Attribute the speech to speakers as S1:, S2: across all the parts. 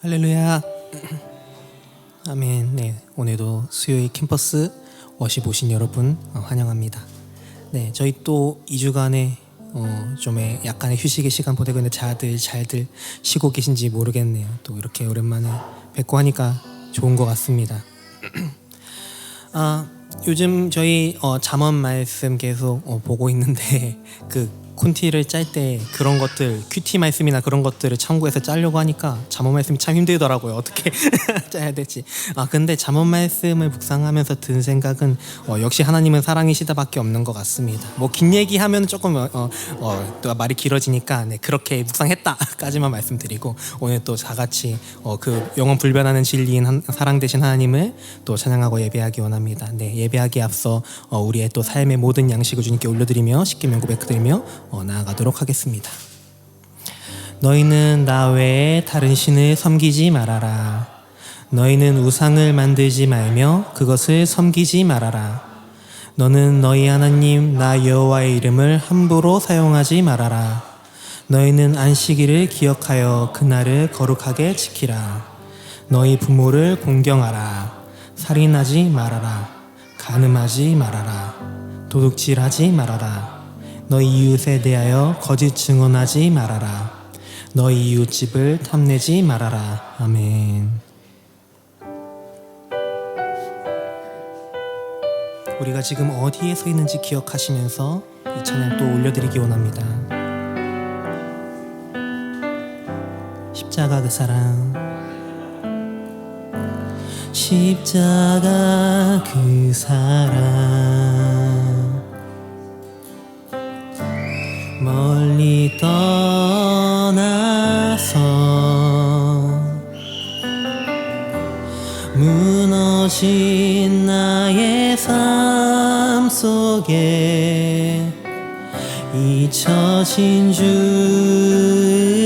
S1: 할렐루야. 아멘. 네, 오늘도 수요일 캠퍼스 워십 오신 여러분 환영합니다. 네, 저희 또 2주간의 좀 약간의 휴식의 시간 보내고 있는데 잘들 쉬고 계신지 모르겠네요. 또 이렇게 오랜만에 뵙고 하니까 좋은 것 같습니다. 요즘 저희 잠언 말씀 계속 보고 있는데 그 콘티를 짤 때 그런 것들 큐티 말씀이나 그런 것들을 참고해서 짜려고 하니까 잠언 말씀이 참 힘들더라고요. 어떻게 짜야 될지. 근데 잠언 말씀을 묵상하면서 든 생각은 역시 하나님은 사랑이시다밖에 없는 것 같습니다. 뭐 긴 얘기하면 조금 또 말이 길어지니까 네, 그렇게 묵상했다까지만 말씀드리고 오늘 또 다 같이 그 영원 불변하는 진리인 사랑 되신 하나님을 또 찬양하고 예배하기 원합니다. 네, 예배하기에 앞서 우리의 또 삶의 모든 양식을 주님께 올려드리며 십계명 고백드리며 나아가도록 하겠습니다. 너희는 나 외에 다른 신을 섬기지 말아라. 너희는 우상을 만들지 말며 그것을 섬기지 말아라. 너는 너희 하나님 나 여호와의 이름을 함부로 사용하지 말아라. 너희는 안식일을 기억하여 그날을 거룩하게 지키라. 너희 부모를 공경하라. 살인하지 말아라. 간음하지 말아라. 도둑질하지 말아라. 너희 이웃에 대하여 거짓 증언하지 말아라. 너희 이웃집을 탐내지 말아라. 아멘. 우리가 지금 어디에 서 있는지 기억하시면서 이 찬양 또 올려드리기 원합니다. 십자가 그 사랑, 십자가 그 사랑, 멀리 떠나서 무너진 나의 삶 속에 잊혀진 주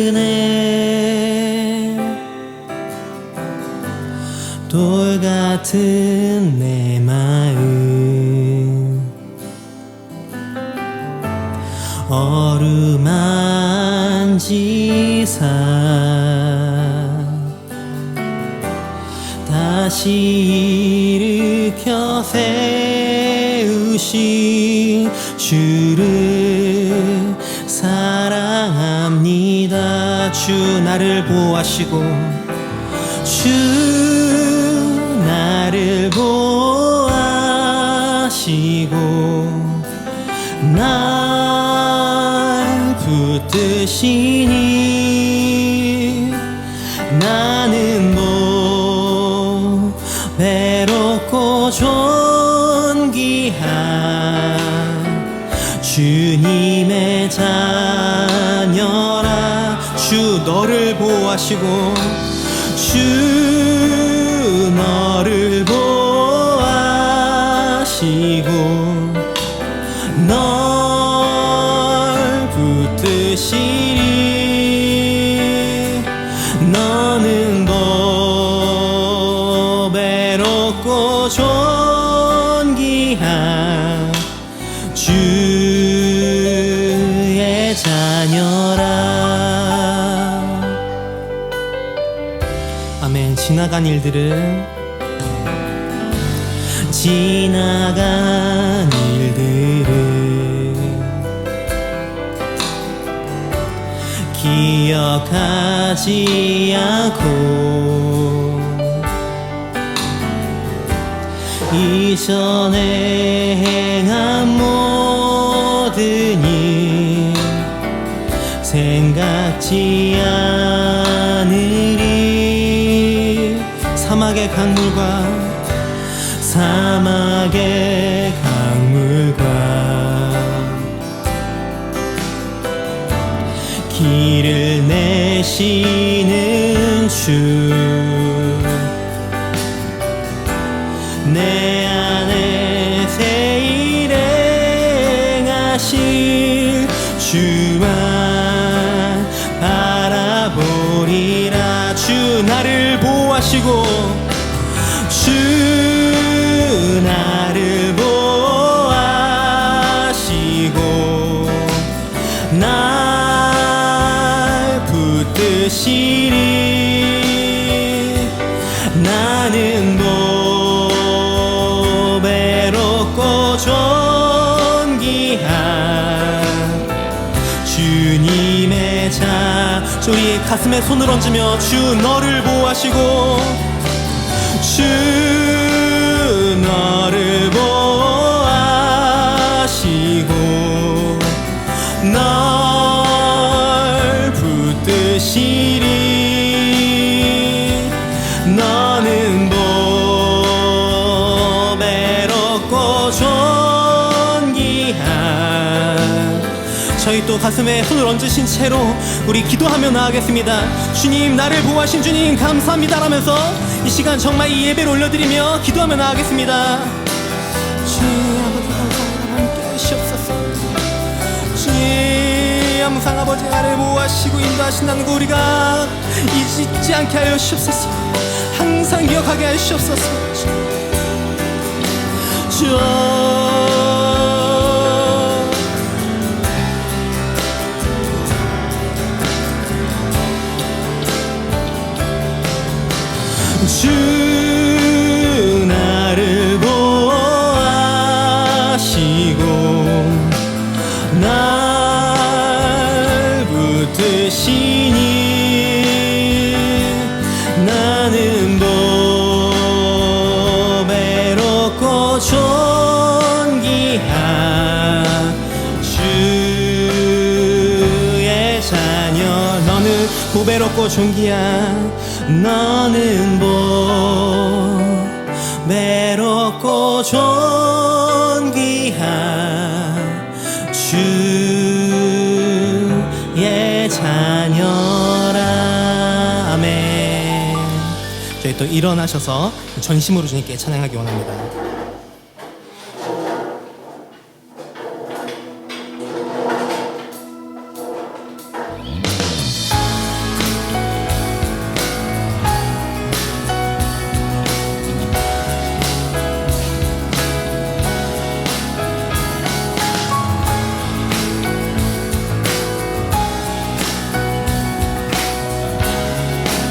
S1: 은혜, 돌 같은 내 마음 어루만지사 다시 일으켜 세우신 주를 사랑합니다. 주 나를 보호하시고 주 나를 보호하시고 날 붙드시니 나는 뭐 외롭고 존귀한 주님의 자녀라. 주 너를 보호하시고 주 너를 보호하시고 널 붙드시리. 너는 더 외롭고 존귀한 주의 자녀라. 아멘. 지나간 일들은 지나간 일들은 기억하지 않고 이전에 행한 모든 일 생각지 않으리. 사막의 강물과 길을 내시는 주 내 안에 새 일행하실 주만 바라보리라. 주 나를 보호하시고 주 나를 보호하시고 날 붙드시리. 우리 가슴에 손을 얹으며 주 너를 보호하시고 주 너를 보호하시고 널 붙드시리 너는 보배롭고 존귀한 저희 또 가슴에 손을 얹으신 채로 우리 기도하며 나아가겠습니다. 주님 나를 보호하신 주님 감사합니다 라면서 이 시간 정말 이 예배를 올려드리며 기도하며 나아가겠습니다. 주님 아버지 항상 함께 하시옵소서. 주님 항상 아버지 나를 보호하시고 인도하신다는 거 우리가 잊지 않게 하여 주옵소서. 항상 기억하게 하시옵소서. 주 나를 보호하시고 날 붙드시니 나는 보배롭고 존귀한 주의 자녀 너는 보배롭고 존귀한 너는 보배롭고 존귀한 주의 자녀라. 아멘. 저희 또 일어나셔서 전심으로 주님께 찬양하기 원합니다.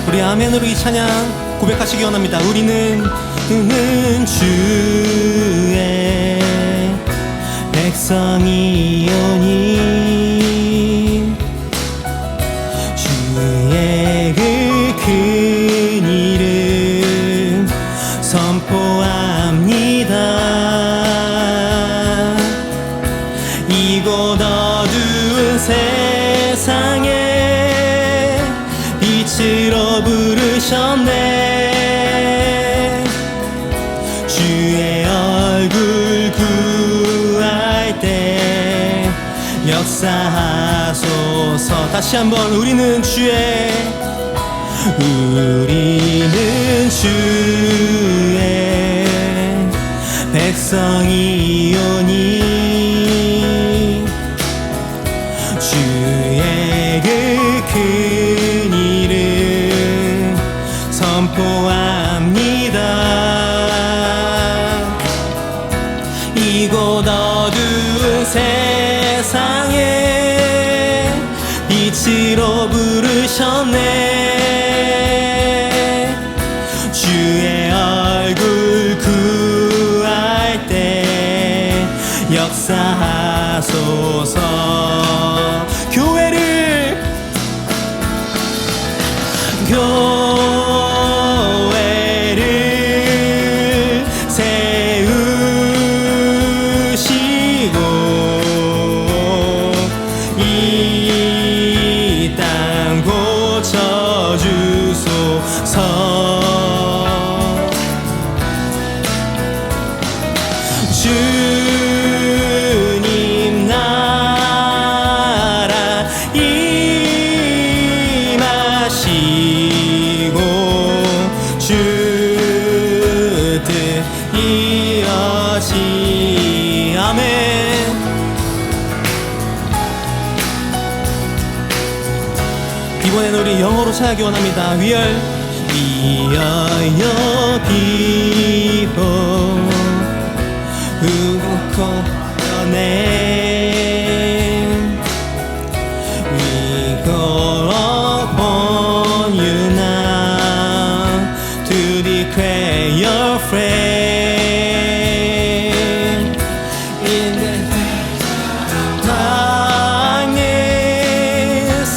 S1: 우리 아멘으로 이 찬양 고백하시기 원합니다. 우리는 주의 백성이오니 주의 그 큰 이름 선포합니다. 이곳 어두운 세상에 빛으로 부르셨네. 주의 얼굴 구할 때 역사하소서. 다시 한번 우리는 주의 백성이오니 주의 그 큰 이름 선포합니다. 이곳 어두운 세상에 빛으로 부르셨네. 주의 얼굴 구할 때 역사하소서. 교회를 세우시고 이 땅 고쳐주소서. 주님 나라 임하시고 주 뜻 이어지. 아멘. 이번에는 우리 영어로 찬양하기 원합니다. We are your people who call your name. We call upon you now to declare your friend in the darkness.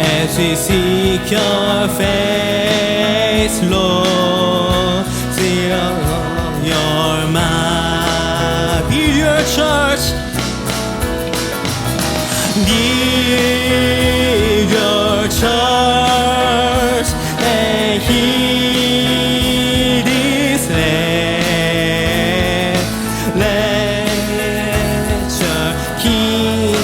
S1: as we seek your face, Lord. Seal your mind, be your church, be your church, and heal this land. Let your kingdom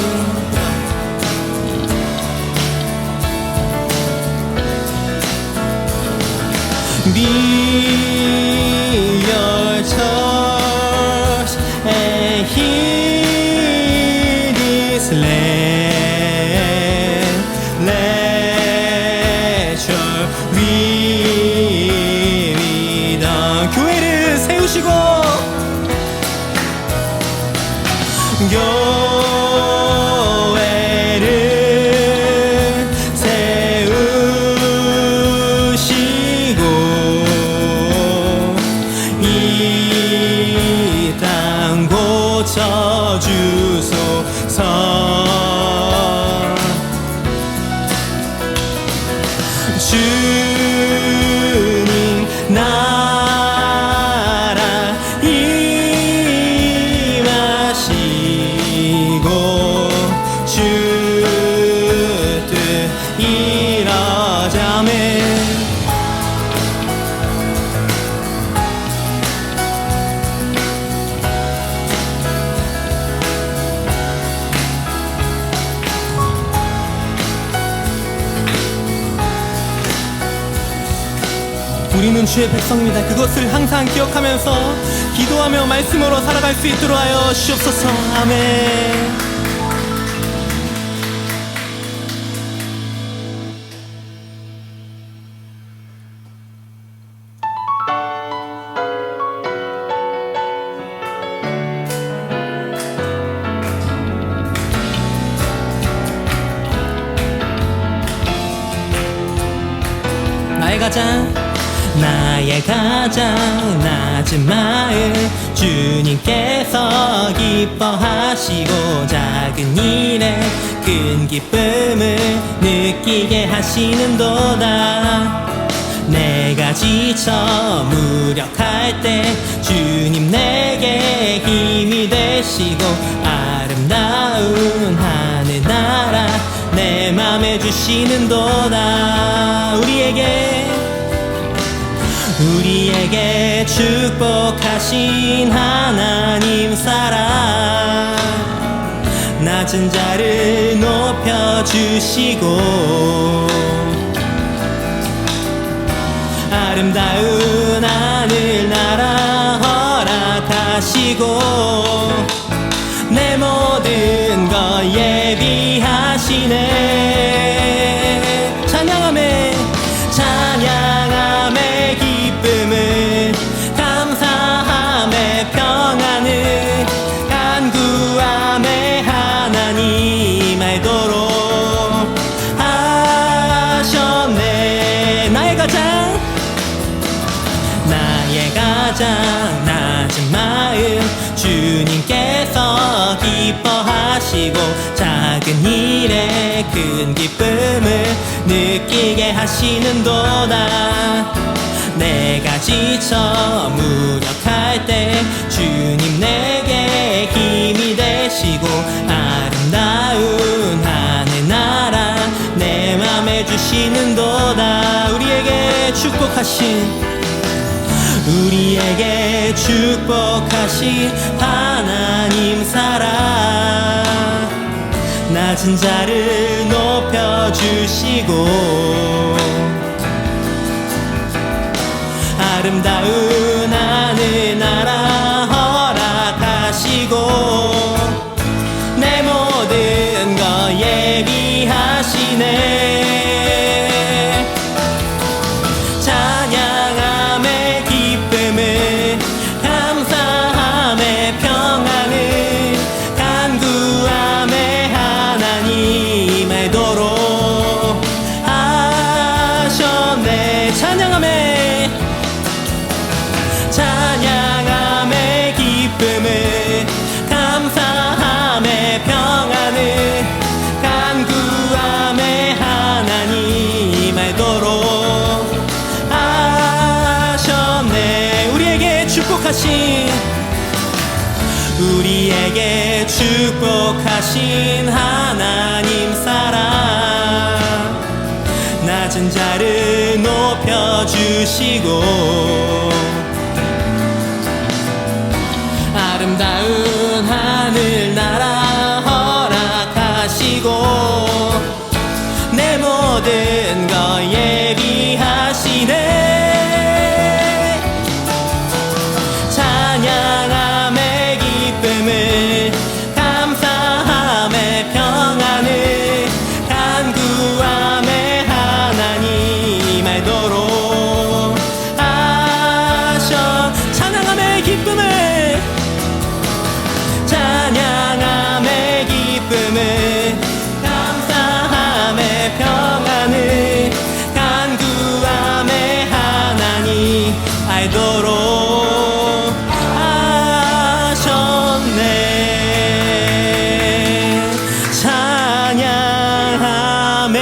S1: be your church and heal this land. Let your will be done. 교회를 세우시고 교회를 세우시고 이 땅 고쳐주소서. 주님 나라 임하시고 주 뜻 이루어자매. 우리는 주의 백성입니다. 그것을 항상 기억하면서 기도하며 말씀으로 살아갈 수 있도록 하여 주옵소서. 아멘. 나의 가장 낮은 마음 주님께서 기뻐하시고 작은 일에 큰 기쁨을 느끼게 하시는도다. 내가 지쳐 무력할 때 주님 내게 힘이 되시고 아름다운 하늘나라 내 맘에 주시는도다. 우리에게 축복하신 하나님 사랑 낮은 자를 높여주시고 아름다운 하늘나라 허락하시고 내 모든 것 예비하시네. 찬양함에 기쁨을 감사함에 평안을 간구함에 하나님 알도록 하셨네. 나의 가장 낮은 마음 주님께서 기뻐하시고 작은 일에 큰 기쁨을 느끼게 하시는도다. 내가 지쳐 무력할 때 주님 내게 힘이 되시고 아름다운 하늘나라 내 맘에 주시는도다. 우리에게 축복하신 하나님 사랑 낮은 자를 높여주시고 아름다운 하늘나라 허락하시고 내 모든 것 예비하시네. 찬양함에 기쁨을 감사함에 평안을 간구함에 하나님 알도록 하셨네. 찬양함에 축복하신 하나님 사랑, 낮은 자를 높여주시고 아름다운 하늘나라 허락하시고 내 모든 것 예비하시네. 찬양함의 기쁨을, 감사함의 평안을, 간구함의 하나님 알도록 하셔. 찬양함의 기쁨을, 찬양함의 기쁨을, 감사함의 평안을, 간구함의 하나님 알도록 하셨네. 찬양함의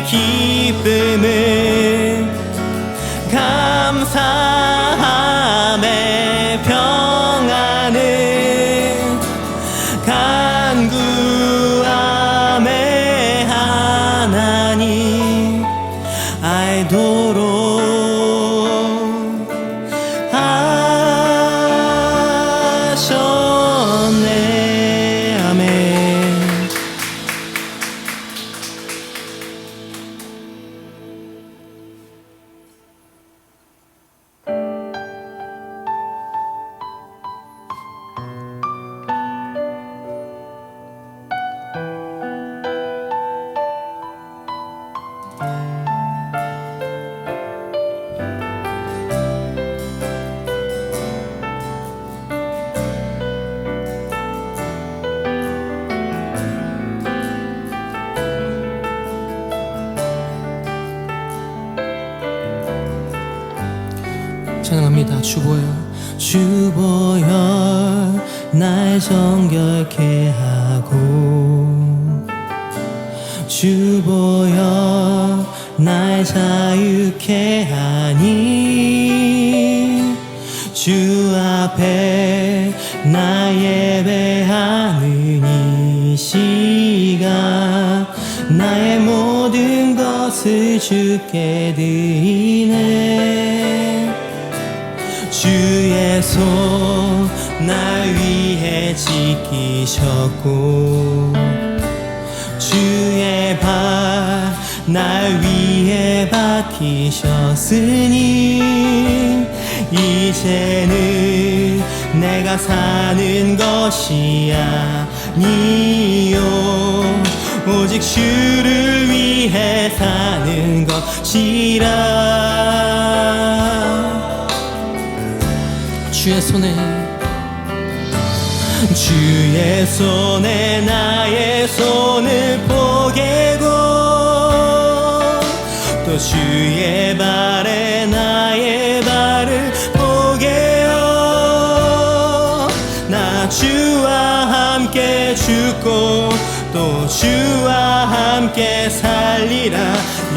S1: 기쁨을, 감사함의 평안을, 간구함의 하나님 알도록 하셨네. 아멘. 찬양합니다. 주보여 날 정결케 하고, 주보여 날 자유케 하니, 주 앞에 나 예배하는 이 시간 나의 모든 것을 주께 드리네. 주의 손 날 위해 지키셨고, 주의 발 날 위해 박히셨으니, 이제는 내가 사는 것이 아니요 오직 주를 위해 사는 것이라. 주의 손에 나의 손을 포개고, 또 주의 발에 나의 발을 포개어, 나 주와 함께 죽고 또 주와 함께 살리라.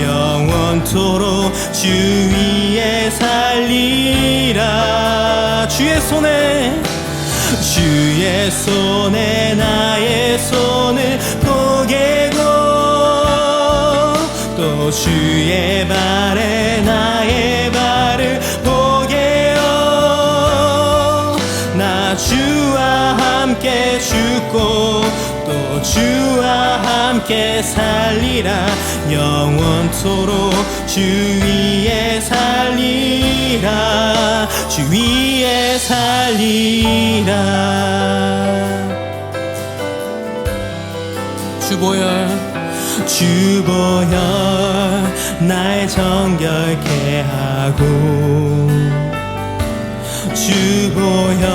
S1: 영원토록 주 위에 살리라. 주의 손에 나의 손을 포개고, 또 주의 발에 나의 발을 포개어, 나 주와 함께 죽고 또 주와 함께 살리라. 영원토록 주 위에 살리라. 주 위에 살리라. 주보여 날 정결케 하고, 주보여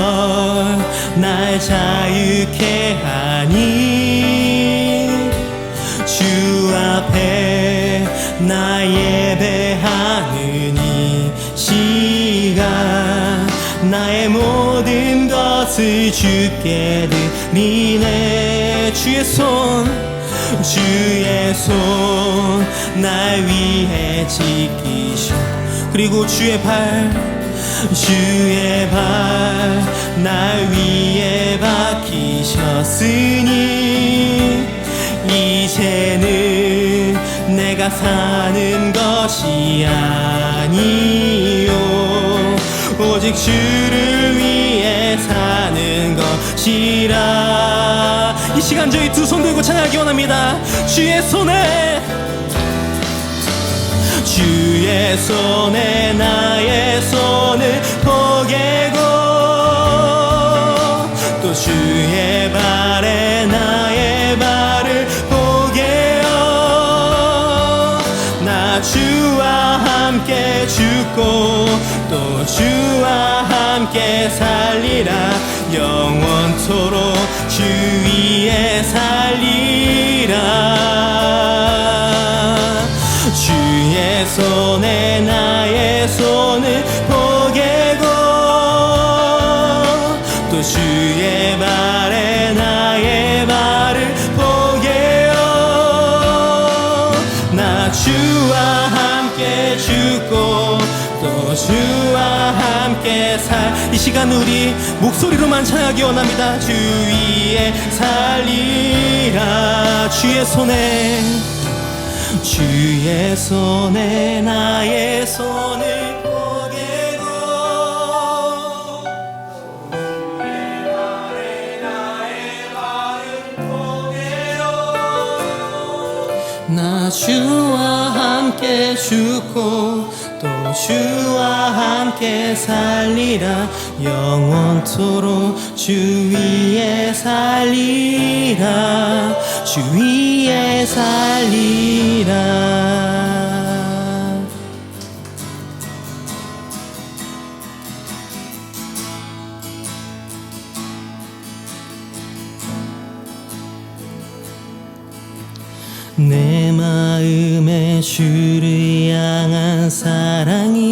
S1: 날 자유케 하니, 주 앞에 나 예배하는 이 시간 나의 모든 것을 주께 드리네. 주의 손 날 위해 지키셔. 그리고 주의 발 주의 발 날 위에 박히셨으니 이제는 내가 사는 것이 아니요 오직 주를 위해 사는 것이라. 이 시간 저희 두 손 들고 찬양하기 원합니다. 주의 손에 나의 손을 포개고 또 주의 발에 나의 발을 포개어 나 주와 함께 죽고 또 주와 함께 살리라. 영원토록 주 위에 살리라. 주의 손에 나의 손을 포개고 또 주의 발에 나의 발을 포개어 나 주와 함께 죽고 또 주와 함께 이 시간 우리 목소리로만 찬양하기 원합니다. 주 위에 살리라. 주의 손에 나의 손을 포개고 주의 발에 나의 발을 포개어 나 주와 함께 죽고 또 주와 함께 살리라. 영원토록 주 위에 살리라. 주 위에 살리라. 내 마음에 주를 향한 사랑이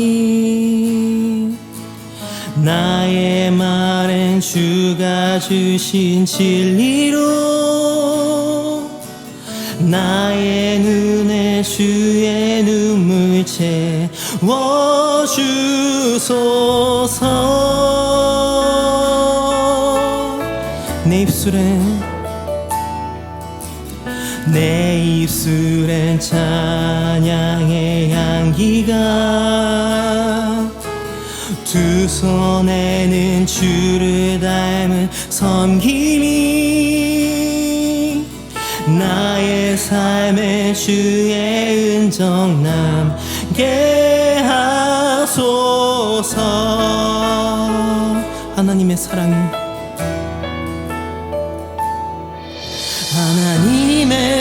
S1: 나의 말엔 주가 주신 진리로 나의 눈에 주의 눈물 채워주소서. 내 입술엔 찬양의 향기가 두 손에는 주를 닮은 섬김이 나의 삶에 주의 은정 남게 하소서. 하나님의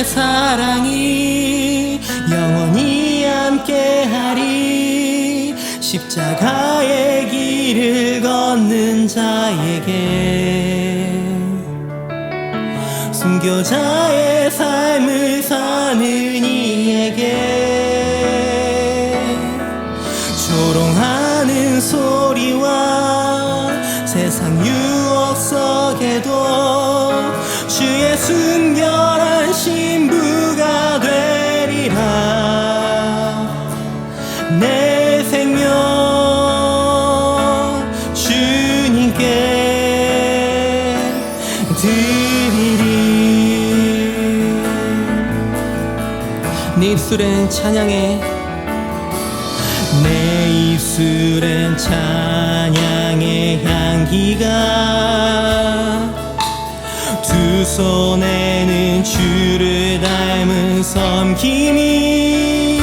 S1: 사랑이 영원히 함께하리. 십자가의 길을 걷는 자에게 순교자의 삶을 사는 이에게 조롱하는 소리와 세상 유혹 속에도 주의 순결한 신부가 되리라. 내 생명 주님께 드리리. 내 입술엔 찬양의 향기가 두 손에는 주를 닮은 섬김이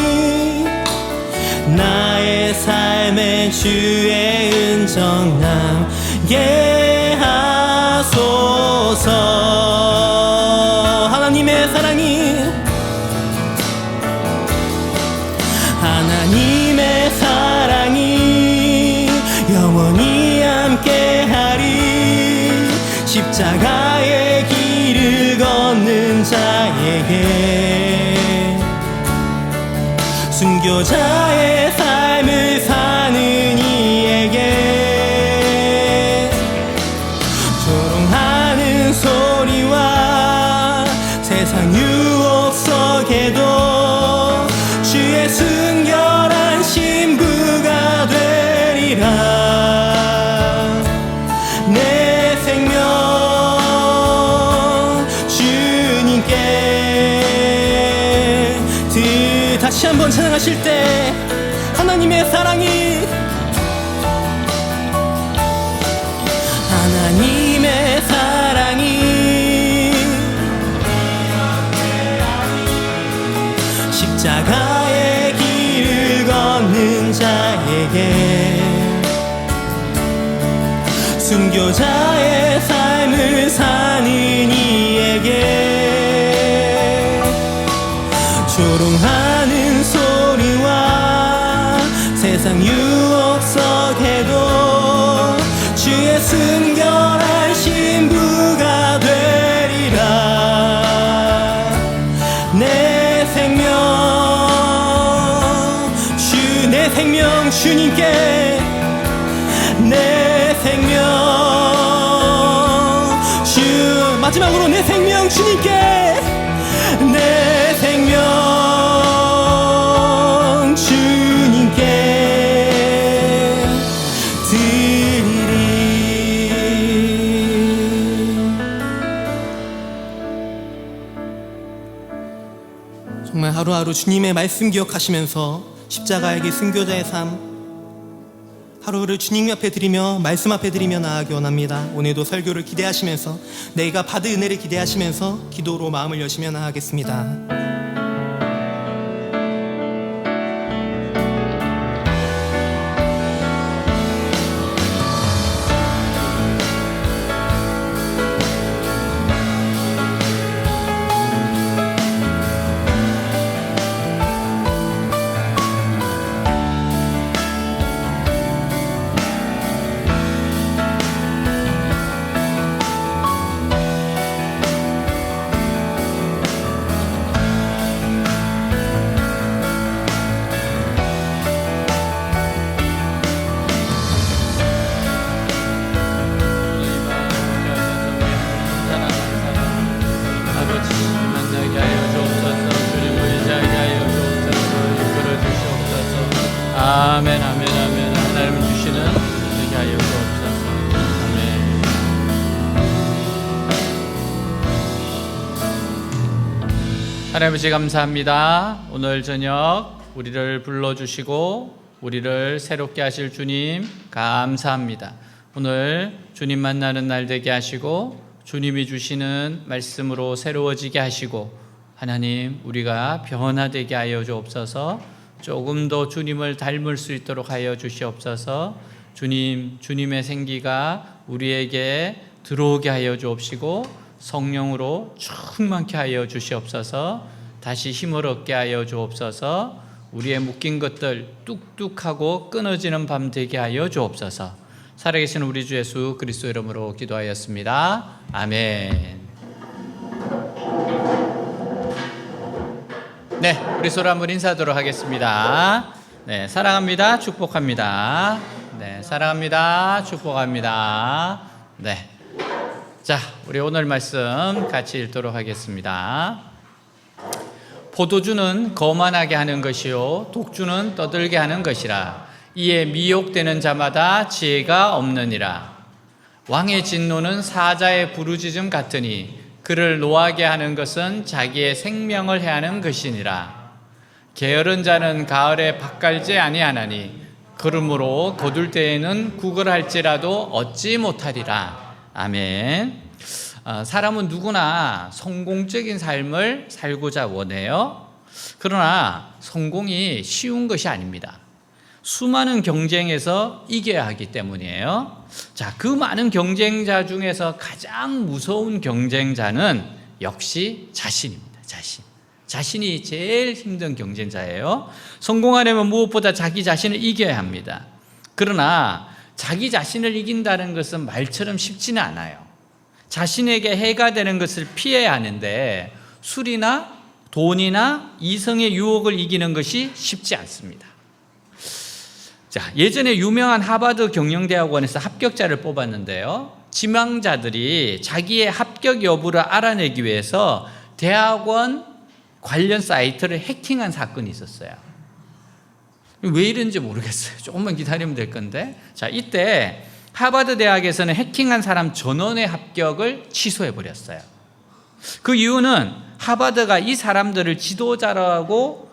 S1: 나의 삶에 주의 은정 남게 하소서. 하나님의 사랑이 영원히 함께하리. 십자가의 길을 걷는 자에게 순교자의 삶을 사는 이에게 조롱하는 소리와 세상 유혹 속에도 주의 순결한 신부가 되리라. 다시 한번 찬양하실 때 하나님의 사랑이 하나님의 사랑이 십자가의 길을 걷는 자에게 순교자의 삶을 사는 이에게 조롱하는 소리와 세상 유혹 속에도 주의 순결한 신부가 되리라. 내 생명 주님께 내 생명 마지막으로 내 생명 주님께 내 생명 주님께 드리리. 정말 하루하루 주님의 말씀 기억하시면서 십자가의 길 순교자의 삶 하루를 주님 앞에 드리며 말씀 앞에 드리며 나아가기 원합니다. 오늘도 설교를 기대하시면서 내가 받을 은혜를 기대하시면서 기도로 마음을 여시며 나아가겠습니다.
S2: 아멘, 아멘, 아멘. 하나님 주시는 되게 하여 주옵소서. 아멘. 하나님 아버지 감사합니다. 오늘 저녁 우리를 불러주시고 우리를 새롭게 하실 주님 감사합니다. 오늘 주님 만나는 날 되게 하시고 주님이 주시는 말씀으로 새로워지게 하시고 하나님 우리가 변화되게 하여 주옵소서. 조금 더 주님을 닮을 수 있도록 하여 주시옵소서. 주님의 생기가 우리에게 들어오게 하여 주옵시고 성령으로 충만케 하여 주시옵소서. 다시 힘을 얻게 하여 주옵소서. 우리의 묶인 것들 뚝뚝하고 끊어지는 밤 되게 하여 주옵소서. 살아계신 우리 주 예수 그리스도 이름으로 기도하였습니다. 아멘. 네, 우리 서로 한번 인사하도록 하겠습니다. 네, 사랑합니다. 축복합니다. 네, 사랑합니다. 축복합니다. 네. 자, 우리 오늘 말씀 같이 읽도록 하겠습니다. 포도주는 거만하게 하는 것이요 독주는 떠들게 하는 것이라. 이에 미혹되는 자마다 지혜가 없느니라. 왕의 진노는 사자의 부르짖음 같으니 그를 노하게 하는 것은 자기의 생명을 해하는 것이니라. 게으른 자는 가을에 밭갈지 아니하나니 그러므로 거둘 때에는 구걸할지라도 얻지 못하리라. 아멘. 사람은 누구나 성공적인 삶을 살고자 원해요. 그러나 성공이 쉬운 것이 아닙니다. 수많은 경쟁에서 이겨야 하기 때문이에요. 자, 그 많은 경쟁자 중에서 가장 무서운 경쟁자는 역시 자신입니다. 자신이 제일 힘든 경쟁자예요. 성공하려면 무엇보다 자기 자신을 이겨야 합니다. 그러나 자기 자신을 이긴다는 것은 말처럼 쉽지는 않아요. 자신에게 해가 되는 것을 피해야 하는데 술이나 돈이나 이성의 유혹을 이기는 것이 쉽지 않습니다. 자, 예전에 유명한 하버드 경영대학원에서 합격자를 뽑았는데요. 지망자들이 자기의 합격 여부를 알아내기 위해서 대학원 관련 사이트를 해킹한 사건이 있었어요. 왜 이런지 모르겠어요. 조금만 기다리면 될 건데. 자, 이때 하버드 대학에서는 해킹한 사람 전원의 합격을 취소해버렸어요. 그 이유는 하버드가 이 사람들을 지도자라고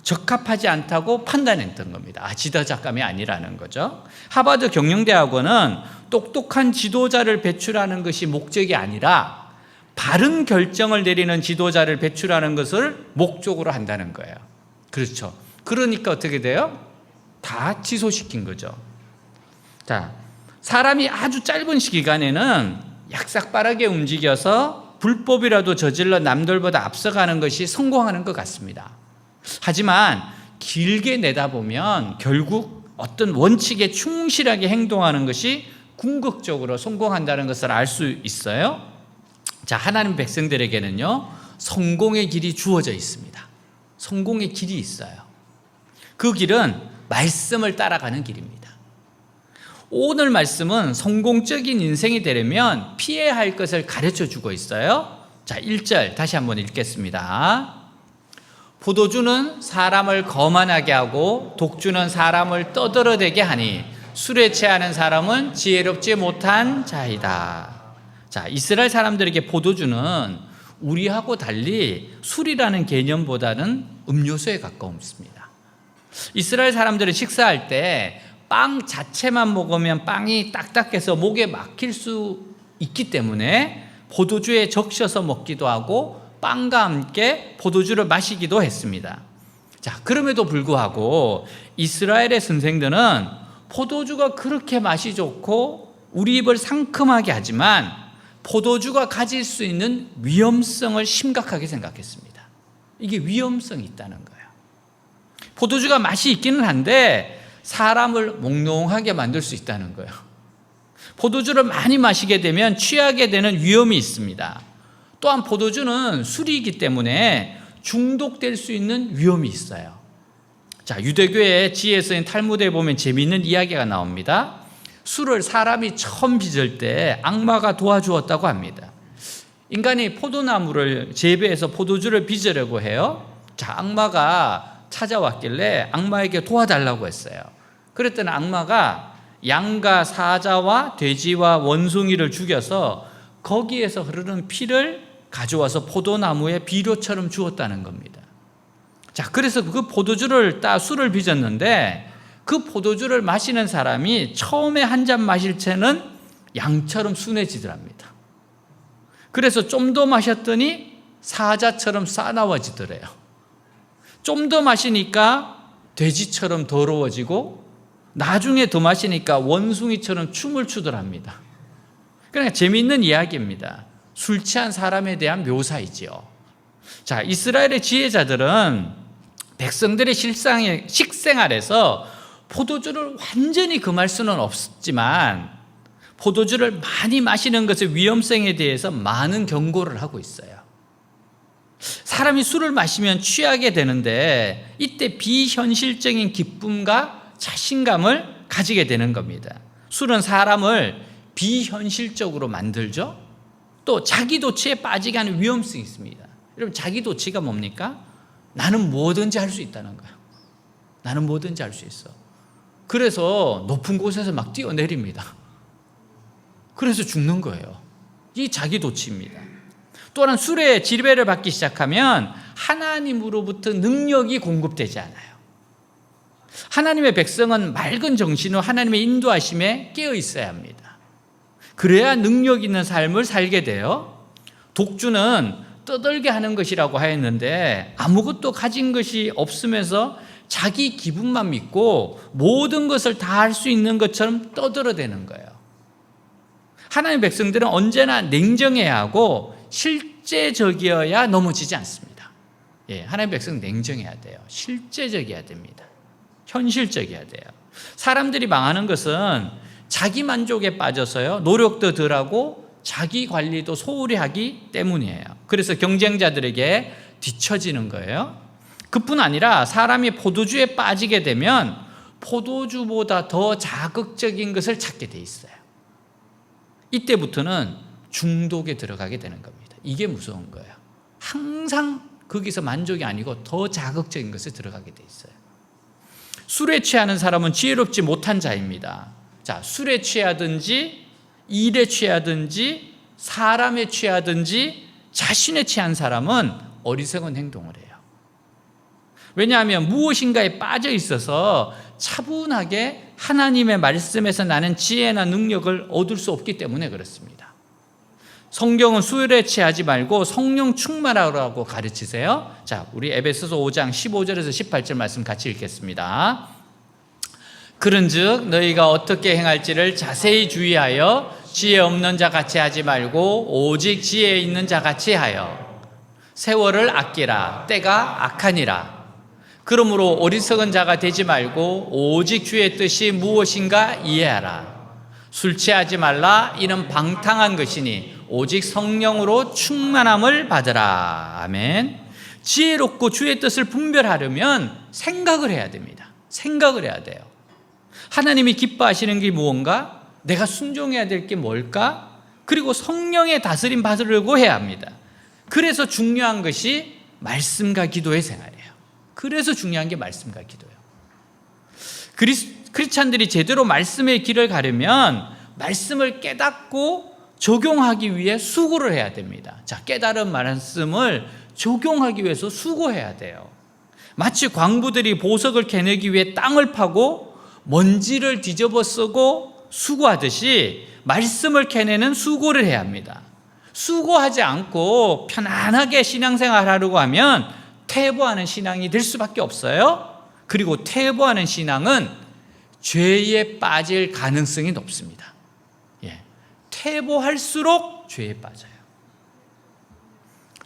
S2: 적합하지 않다고 판단했던 겁니다. 지도자감이 아니라는 거죠. 하버드 경영대학원은 똑똑한 지도자를 배출하는 것이 목적이 아니라 바른 결정을 내리는 지도자를 배출하는 것을 목적으로 한다는 거예요. 그렇죠. 그러니까 어떻게 돼요? 다 취소시킨 거죠. 자, 사람이 아주 짧은 시간에는 약삭빠르게 움직여서 불법이라도 저질러 남들보다 앞서가는 것이 성공하는 것 같습니다. 하지만 길게 내다보면 결국 어떤 원칙에 충실하게 행동하는 것이 궁극적으로 성공한다는 것을 알 수 있어요. 자, 하나님 백성들에게는요, 성공의 길이 주어져 있습니다. 성공의 길이 있어요. 그 길은 말씀을 따라가는 길입니다. 오늘 말씀은 성공적인 인생이 되려면 피해야 할 것을 가르쳐 주고 있어요. 자, 1절 다시 한번 읽겠습니다. 포도주는 사람을 거만하게 하고 독주는 사람을 떠들어대게 하니 술에 취하는 사람은 지혜롭지 못한 자이다. 자, 이스라엘 사람들에게 포도주는 우리하고 달리 술이라는 개념보다는 음료수에 가까웠습니다. 이스라엘 사람들은 식사할 때 빵 자체만 먹으면 빵이 딱딱해서 목에 막힐 수 있기 때문에 포도주에 적셔서 먹기도 하고 빵과 함께 포도주를 마시기도 했습니다. 자, 그럼에도 불구하고 이스라엘의 선생들은 포도주가 그렇게 맛이 좋고 우리 입을 상큼하게 하지만 포도주가 가질 수 있는 위험성을 심각하게 생각했습니다. 이게 위험성이 있다는 거예요. 포도주가 맛이 있기는 한데 사람을 몽롱하게 만들 수 있다는 거예요. 포도주를 많이 마시게 되면 취하게 되는 위험이 있습니다. 또한 포도주는 술이기 때문에 중독될 수 있는 위험이 있어요. 자, 유대교의 지혜에 쓰인 탈무드에 보면 재미있는 이야기가 나옵니다. 술을 사람이 처음 빚을 때 악마가 도와주었다고 합니다. 인간이 포도나무를 재배해서 포도주를 빚으려고 해요. 자, 악마가 찾아왔길래 악마에게 도와달라고 했어요. 그랬더니 악마가 양과 사자와 돼지와 원숭이를 죽여서 거기에서 흐르는 피를 가져와서 포도나무에 비료처럼 주었다는 겁니다. 자, 그래서 그 포도주를 술을 빚었는데 그 포도주를 마시는 사람이 처음에 한 잔 마실 때는 양처럼 순해지더랍니다. 그래서 좀 더 마셨더니 사자처럼 싸나워지더래요. 좀 더 마시니까 돼지처럼 더러워지고 나중에 더 마시니까 원숭이처럼 춤을 추더랍니다. 그러니까 재미있는 이야기입니다. 술 취한 사람에 대한 묘사이지요. 자, 이스라엘의 지혜자들은 백성들의 식생활에서 포도주를 완전히 금할 수는 없지만 포도주를 많이 마시는 것의 위험성에 대해서 많은 경고를 하고 있어요. 사람이 술을 마시면 취하게 되는데 이때 비현실적인 기쁨과 자신감을 가지게 되는 겁니다. 술은 사람을 비현실적으로 만들죠. 또 자기도취에 빠지게 하는 위험성이 있습니다. 여러분, 자기도취가 뭡니까? 나는 뭐든지 할 수 있다는 거예요. 나는 뭐든지 할 수 있어. 그래서 높은 곳에서 막 뛰어내립니다. 그래서 죽는 거예요. 이 자기도취입니다. 또한 술에 지배를 받기 시작하면 하나님으로부터 능력이 공급되지 않아요. 하나님의 백성은 맑은 정신으로 하나님의 인도하심에 깨어 있어야 합니다. 그래야 능력 있는 삶을 살게 돼요. 독주는 떠들게 하는 것이라고 하였는데 아무것도 가진 것이 없으면서 자기 기분만 믿고 모든 것을 다 할 수 있는 것처럼 떠들어대는 거예요. 하나님의 백성들은 언제나 냉정해야 하고 실제적이어야 넘어지지 않습니다. 하나님의 백성은 냉정해야 돼요. 실제적이어야 됩니다. 현실적이어야 돼요. 사람들이 망하는 것은 자기 만족에 빠져서요, 노력도 덜하고 자기 관리도 소홀히 하기 때문이에요. 그래서 경쟁자들에게 뒤처지는 거예요. 그뿐 아니라 사람이 포도주에 빠지게 되면 포도주보다 더 자극적인 것을 찾게 돼 있어요. 이때부터는 중독에 들어가게 되는 겁니다. 이게 무서운 거예요. 항상 거기서 만족이 아니고 더 자극적인 것에 들어가게 돼 있어요. 술에 취하는 사람은 지혜롭지 못한 자입니다. 자, 술에 취하든지 일에 취하든지 사람에 취하든지 자신에 취한 사람은 어리석은 행동을 해요. 왜냐하면 무엇인가에 빠져 있어서 차분하게 하나님의 말씀에서 나는 지혜나 능력을 얻을 수 없기 때문에 그렇습니다. 성경은 술에 취하지 말고 성령 충만하라고 가르치세요. 자, 우리 에베소서 5장 15절에서 18절 말씀 같이 읽겠습니다. 그런즉 너희가 어떻게 행할지를 자세히 주의하여 지혜 없는 자 같이 하지 말고 오직 지혜 있는 자 같이 하여 세월을 아끼라. 때가 악하니라. 그러므로 어리석은 자가 되지 말고 오직 주의 뜻이 무엇인가 이해하라. 술 취하지 말라. 이는 방탕한 것이니 오직 성령으로 충만함을 받으라. 아멘. 지혜롭고 주의 뜻을 분별하려면 생각을 해야 됩니다. 생각을 해야 돼요. 하나님이 기뻐하시는 게 무언가? 내가 순종해야 될 게 뭘까? 그리고 성령의 다스림 받으려고 해야 합니다. 그래서 중요한 것이 말씀과 기도의 생활이에요. 그래서 중요한 게 말씀과 기도예요. 크리스찬들이 제대로 말씀의 길을 가려면 말씀을 깨닫고 적용하기 위해 수고를 해야 됩니다. 자, 깨달은 말씀을 적용하기 위해서 수고해야 돼요. 마치 광부들이 보석을 캐내기 위해 땅을 파고 먼지를 뒤집어 쓰고 수고하듯이 말씀을 캐내는 수고를 해야 합니다. 수고하지 않고 편안하게 신앙생활 하려고 하면 퇴보하는 신앙이 될 수밖에 없어요. 그리고 퇴보하는 신앙은 죄에 빠질 가능성이 높습니다. 퇴보할수록 죄에 빠져요.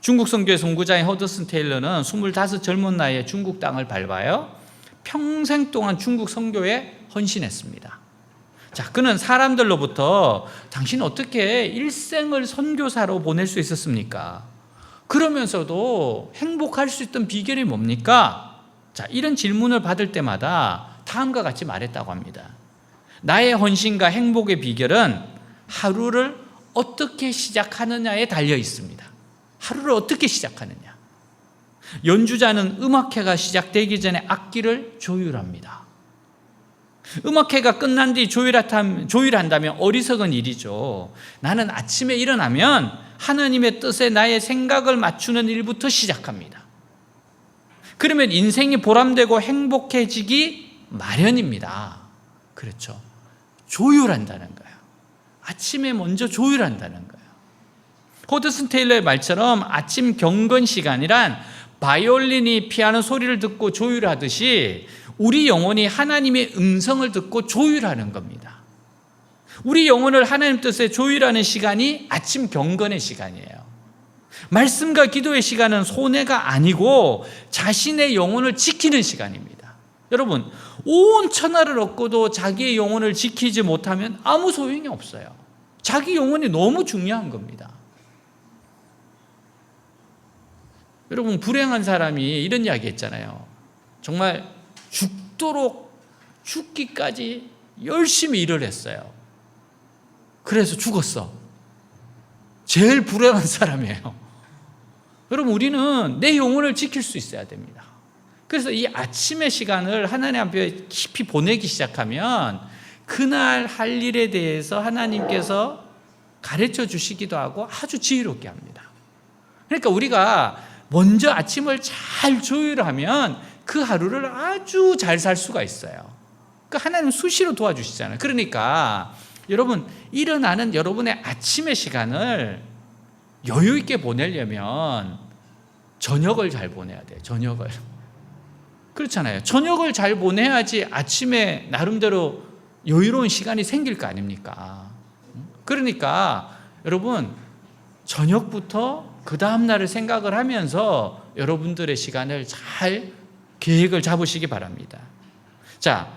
S2: 중국 선교회 선구자인 허드슨 테일러는 25 젊은 나이에 중국 땅을 밟아요. 평생 동안 중국 선교에 헌신했습니다. 자, 그는 사람들로부터 당신 어떻게 일생을 선교사로 보낼 수 있었습니까? 그러면서도 행복할 수 있던 비결이 뭡니까? 자, 이런 질문을 받을 때마다 다음과 같이 말했다고 합니다. 나의 헌신과 행복의 비결은 하루를 어떻게 시작하느냐에 달려 있습니다. 하루를 어떻게 시작하느냐. 연주자는 음악회가 시작되기 전에 악기를 조율합니다. 음악회가 끝난 뒤 조율한다면 어리석은 일이죠. 나는 아침에 일어나면 하나님의 뜻에 나의 생각을 맞추는 일부터 시작합니다. 그러면 인생이 보람되고 행복해지기 마련입니다. 그렇죠. 조율한다는 거예요. 아침에 먼저 조율한다는 거예요. 허드슨 테일러의 말처럼 아침 경건 시간이란 바이올린이 피아노 소리를 듣고 조율하듯이 우리 영혼이 하나님의 음성을 듣고 조율하는 겁니다. 우리 영혼을 하나님 뜻에 조율하는 시간이 아침 경건의 시간이에요. 말씀과 기도의 시간은 손해가 아니고 자신의 영혼을 지키는 시간입니다. 여러분, 온 천하를 얻고도 자기의 영혼을 지키지 못하면 아무 소용이 없어요. 자기 영혼이 너무 중요한 겁니다. 여러분, 불행한 사람이 이런 이야기 했잖아요. 정말 죽도록 죽기까지 열심히 일을 했어요. 그래서 죽었어. 제일 불행한 사람이에요. 여러분, 우리는 내 영혼을 지킬 수 있어야 됩니다. 그래서 이 아침의 시간을 하나님 앞에 깊이 보내기 시작하면 그날 할 일에 대해서 하나님께서 가르쳐 주시기도 하고 아주 지혜롭게 합니다. 그러니까 우리가 먼저 아침을 잘 조율하면 그 하루를 아주 잘 살 수가 있어요. 그러니까 하나님 수시로 도와주시잖아요. 그러니까 여러분, 일어나는 여러분의 아침의 시간을 여유 있게 보내려면 저녁을 잘 보내야 돼요. 저녁을. 그렇잖아요. 저녁을 잘 보내야지 아침에 나름대로 여유로운 시간이 생길 거 아닙니까? 그러니까 여러분, 저녁부터 그 다음 날을 생각을 하면서 여러분들의 시간을 잘 계획을 잡으시기 바랍니다. 자,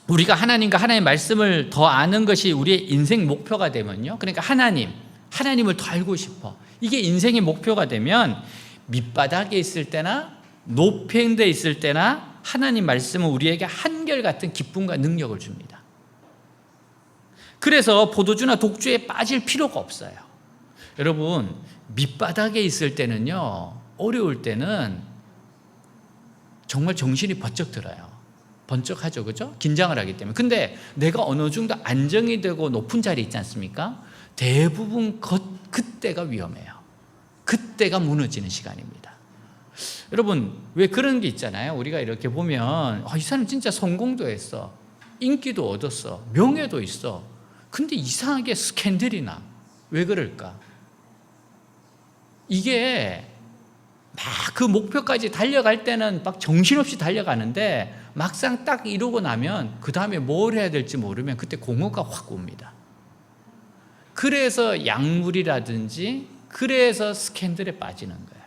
S2: 우리가 하나님과 하나님의 말씀을 더 아는 것이 우리의 인생 목표가 되면요, 그러니까 하나님을 더 알고 싶어, 이게 인생의 목표가 되면 밑바닥에 있을 때나 높은 데 있을 때나 하나님 말씀은 우리에게 한결같은 기쁨과 능력을 줍니다. 그래서 포도주나 독주에 빠질 필요가 없어요. 여러분, 밑바닥에 있을 때는요, 어려울 때는 정말 정신이 번쩍 들어요. 번쩍하죠, 그죠? 긴장을 하기 때문에. 근데 내가 어느 정도 안정이 되고 높은 자리에 있지 않습니까? 대부분 그때가 위험해요. 그때가 무너지는 시간입니다. 여러분, 왜 그런 게 있잖아요. 우리가 이렇게 보면 이 사람 진짜 성공도 했어, 인기도 얻었어, 명예도 있어. 근데 이상하게 스캔들이 나. 왜 그럴까? 이게 막 그 목표까지 달려갈 때는 막 정신없이 달려가는데 막상 딱 이루고 나면 그 다음에 뭘 해야 될지 모르면 그때 공허가 확 옵니다. 그래서 약물이라든지 그래서 스캔들에 빠지는 거예요.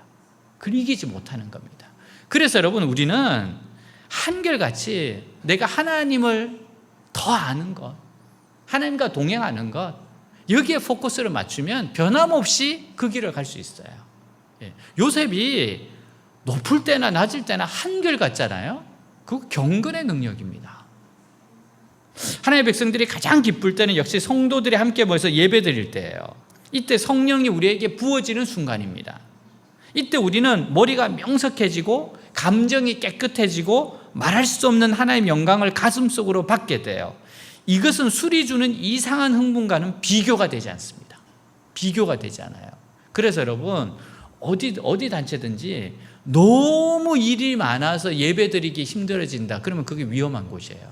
S2: 그걸 이기지 못하는 겁니다. 그래서 여러분, 우리는 한결같이 내가 하나님을 더 아는 것, 하나님과 동행하는 것, 여기에 포커스를 맞추면 변함없이 그 길을 갈 수 있어요. 요셉이 높을 때나 낮을 때나 한결같잖아요. 그 경건의 능력입니다. 하나님의 백성들이 가장 기쁠 때는 역시 성도들이 함께 모여서 예배드릴 때예요. 이때 성령이 우리에게 부어지는 순간입니다. 이때 우리는 머리가 명석해지고 감정이 깨끗해지고 말할 수 없는 하나님의 영광을 가슴속으로 받게 돼요. 이것은 술이 주는 이상한 흥분과는 비교가 되지 않습니다. 비교가 되지 않아요. 그래서 여러분, 어디 단체든지 너무 일이 많아서 예배드리기 힘들어진다, 그러면 그게 위험한 곳이에요.